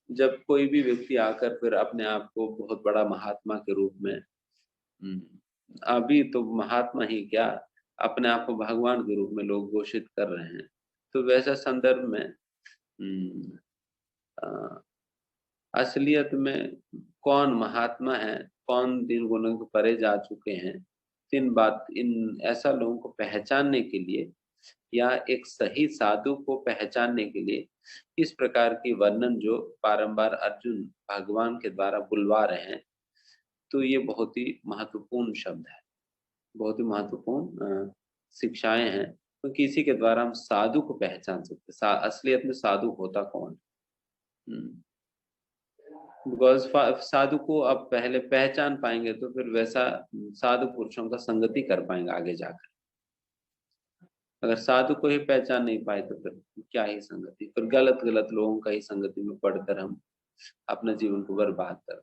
जब कोई भी व्यक्ति आकर फिर अपने आप को बहुत बड़ा महात्मा के रूप में, अभी तो महात्मा ही क्या, अपने आप को भगवान के रूप में लोग घोषित कर रहे हैं। तो वैसा संदर्भ में असलियत में कौन महात्मा है, कौन 3 गुणों के परे जा चुके हैं, इन ऐसा लोगों को पहचानने के लिए या एक सही साधु को पहचानने के लिए इस प्रकार की वर्णन जो बारंबार अर्जुन भगवान के द्वारा बुलवा रहे हैं, तो ये बहुत ही महत्वपूर्ण शब्द है, बहुत ही महत्वपूर्ण शिक्षाएं हैं, क्योंकि इसी के द्वारा हम साधु को पहचान सकते। असलियत में साधु होता कौन, बिकॉज साधु को आप पहले पहचान पाएंगे तो फिर वैसा साधु पुरुषों का संगति कर पाएंगे आगे जाकर। अगर साधु को ही पहचान नहीं पाए तो फिर क्या ही संगति, फिर गलत गलत लोगों का ही संगति में पढ़कर हम अपना जीवन को बर्बाद कर।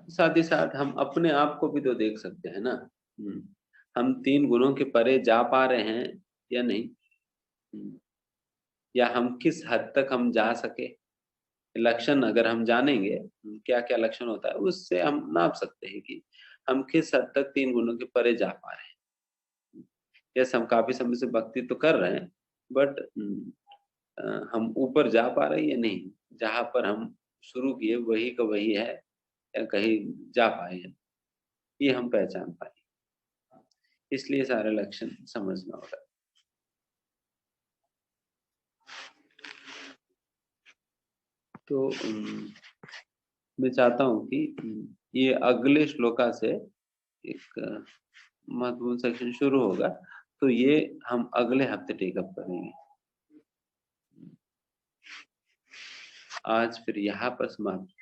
साथ ही साथ हम अपने आप को भी तो देख सकते हैं ना, हम 3 गुणों के परे जा पा रहे हैं या नहीं, या हम किस हद तक हम जा सके। लक्षण अगर हम जानेंगे क्या क्या लक्षण होता है, उससे हम नाप सकते हैं कि हम किस हद तक 3 गुणों के परे जा पा रहे हैं। यस, हम काफी समय से भक्ति तो कर रहे हैं, बट हम ऊपर जा पा रहे हैं या नहीं, जहां पर हम शुरू किए वही का वही है या कहीं जा पाए हैं, ये हम पहचान पाए। इसलिए सारे लक्षण समझना होगा। तो मैं चाहता हूं कि ये अगले श्लोका से एक महत्वपूर्ण सेक्शन शुरू होगा, तो ये हम अगले हफ्ते टेकअप करेंगे। आज फिर यहाँ पर समाप्त।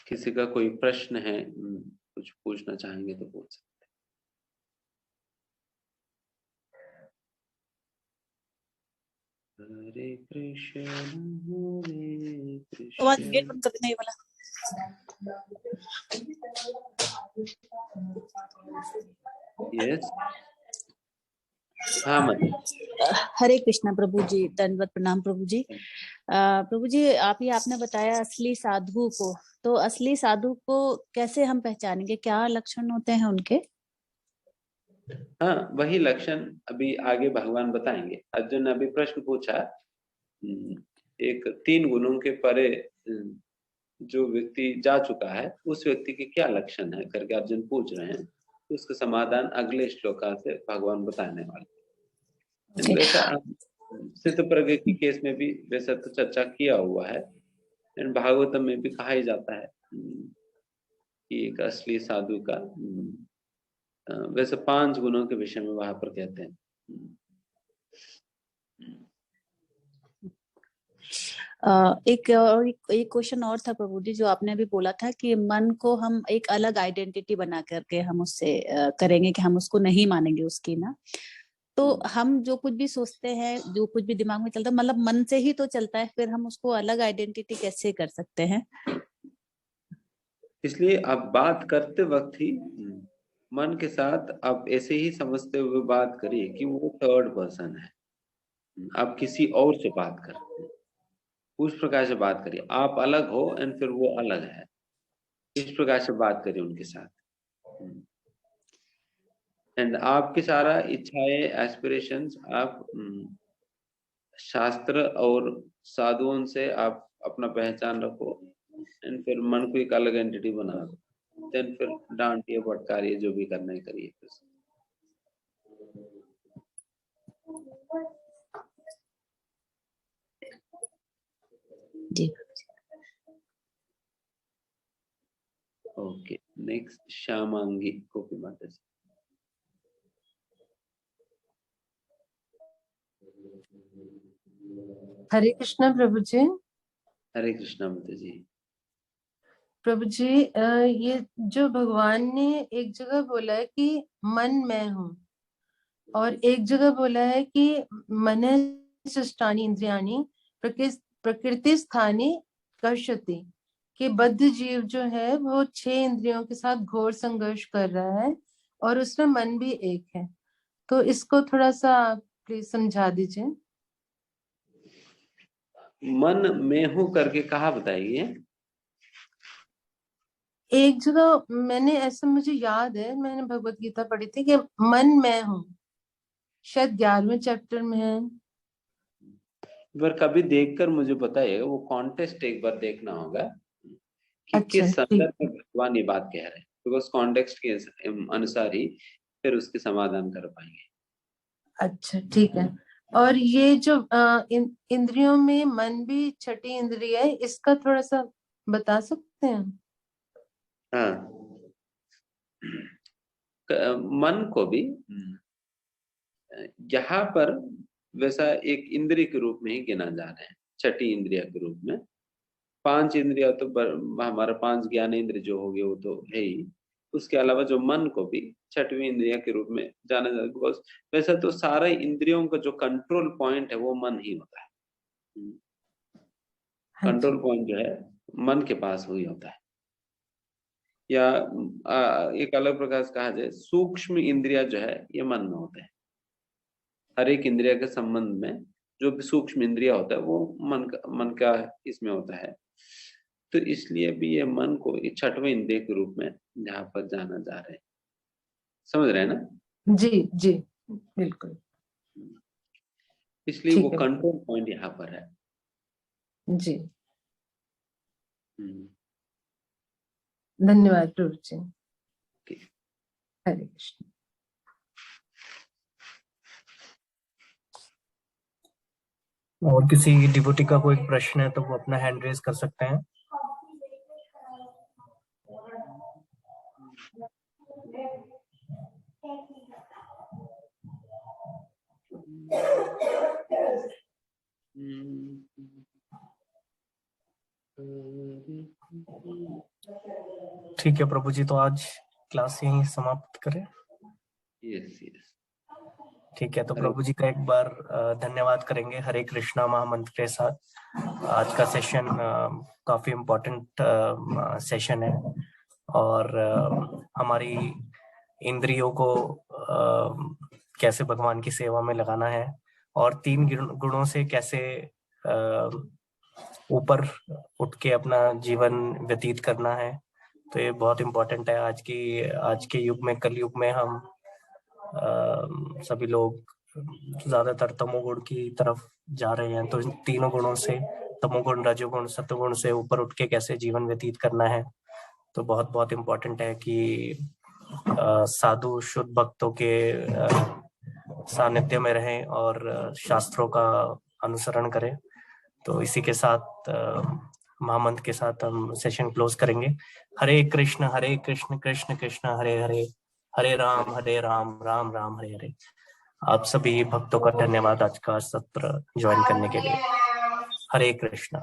किसी का कोई प्रश्न है, कुछ पूछना चाहेंगे तो पूछ सकते। हरे कृष्ण हरे कृष्ण। गेट बंद करके नहीं वाला। यस, हाँ मतलब। हरे कृष्णा प्रभु जी, दंडवत प्रणाम प्रभु जी। प्रभु जी, आपने बताया असली साधु को, तो असली साधु को कैसे हम पहचानेंगे, क्या लक्षण होते हैं उनके? हाँ, वही लक्षण अभी आगे भगवान बताएंगे। अर्जुन ने अभी प्रश्न पूछा, एक 3 गुणों के परे जो व्यक्ति जा चुका है उस व्यक्ति के क्या लक्षण है करके अर्जुन पूछ रहे हैं, तो उसका समाधान अगले श्लोका से भगवान बताने वाले। वैसा सिद्ध प्रज्ञ के केस में भी वैसा तो चर्चा किया हुआ है, भागवतम में भी कहा ही जाता है कि एक असली साधु का वैसे 5 गुणों के विषय में वहां पर कहते हैं। एक क्वेश्चन और था प्रभु जी, जो आपने अभी बोला था कि मन को हम एक अलग आइडेंटिटी बना करके हम उससे करेंगे, कि हम उसको नहीं मानेंगे उसकी ना, तो हम जो कुछ भी सोचते हैं, जो कुछ भी दिमाग में चलता है, मतलब मन से ही तो चलता है, फिर हम उसको अलग आइडेंटिटी कैसे कर सकते हैं? इसलिए आप बात करते वक्त ही मन के साथ आप ऐसे ही समझते हुए बात करिए कि वो थर्ड पर्सन है, आप किसी और से बात कर रहे हैं, उस प्रकार से बात करिए। आप अलग हो एंड फिर वो अलग है, इस प्रकार से बात करिए उनके साथ। एंड आपकी सारा इच्छाएं, एस्पिरेशंस आप शास्त्र और साधुओं से आप अपना पहचान रखो, एंड फिर मन को एक अलग एंटिटी बना दो, देन फिर डांटिए फटकारिए, जो भी करना है करिए। जी। ओके, नेक्स्ट श्यामांगी गोपी माता जी। हरे कृष्णा प्रभु जी। हरे कृष्णा माता जी। प्रभु जी, ये जो भगवान ने एक जगह बोला है कि मन मैं हूँ, और एक जगह बोला है कि मन सृष्टानि इंद्रियाणि प्रकृति स्थानी कर्षति, कि बद्ध जीव जो है वो 6 इंद्रियों के साथ घोर संघर्ष कर रहा है, और उसमें मन भी एक है। तो इसको थोड़ा सा प्लीज समझा दीजिए। मन में हूं करके कहा बताइए। एक जगह मैंने ऐसा, मुझे याद है, मैंने भगवत गीता पढ़ी थी कि मन मैं हूँ, शायद 11वें चैप्टर में है। पर कभी देखकर मुझे बताइएगा, वो कॉन्टेक्स्ट एक बार देखना होगा कि अच्छा, किस ठीक। संदर्भ में भगवान ये बात कह रहे हैं, तो उस कॉन्टेक्स्ट के अनुसार ही फिर उसके समाधान कर पाएंगे। अच्छा, ठीक है। और ये जो इंद्रियों में मन भी छठी इंद्रिय है, इसका थोड़ा सा बता सकते हैं? हाँ, मन को भी यहाँ पर वैसा एक इंद्रिय के रूप में ही गिना जा रहा है, छठी इंद्रिय के रूप में। 5 इंद्रिया तो हमारा 5 ज्ञान इंद्र जो हो गए वो तो है ही, उसके अलावा जो मन को भी 6वीं इंद्रिया के रूप में जाना जाता है। बिकॉज वैसा तो सारे इंद्रियों का जो कंट्रोल पॉइंट है वो मन ही होता है। कंट्रोल पॉइंट जो है मन के पास वही होता है। या एक अलग प्रकार से कहा जाए, सूक्ष्म इंद्रिया जो है ये मन में होता है। हर एक इंद्रिया के संबंध में जो भी सूक्ष्म इंद्रिया होता है वो मन का इसमें होता है। तो इसलिए भी ये मन को 6वें इंद्रिय के रूप में यहाँ पर जाना जा रहा है। समझ रहे हैं ना? जी जी, बिल्कुल। इसलिए वो ठीक है कंट्रोल पॉइंट यहाँ पर है। जी। धन्यवाद प्रभु जी। हरे कृष्ण। और किसी डिवोटी का कोई प्रश्न है तो वो अपना हैंड रेज कर सकते हैं। ठीक है प्रभु जी, तो आज क्लास यहीं समाप्त करें। Yes yes. ठीक है, तो प्रभु जी का एक बार धन्यवाद करेंगे हरे कृष्णा महामंत्र के साथ। आज का सेशन काफी इम्पोर्टेंट सेशन है, और हमारी इंद्रियों को कैसे भगवान की सेवा में लगाना है, और 3 गुणों से कैसे ऊपर उठ के अपना जीवन व्यतीत करना है। तो ये बहुत इम्पोर्टेंट है। आज के युग में, कलयुग में हम सभी लोग ज्यादातर तमोगुण की तरफ जा रहे हैं। तो इन 3 गुणों से, तमोगुण, रजोगुण, सत्वगुण से ऊपर उठ के कैसे जीवन व्यतीत करना है, तो बहुत बहुत इम्पोर्टेंट है कि साधु शुद्ध भक्तों के सानिध्य में रहें और शास्त्रों का अनुसरण करें। तो इसी के साथ महामंत्र के साथ हम सेशन क्लोज करेंगे। हरे कृष्ण कृष्ण कृष्ण हरे हरे, हरे राम राम राम हरे हरे। आप सभी भक्तों का धन्यवाद आज का सत्र ज्वाइन करने के लिए। हरे कृष्ण।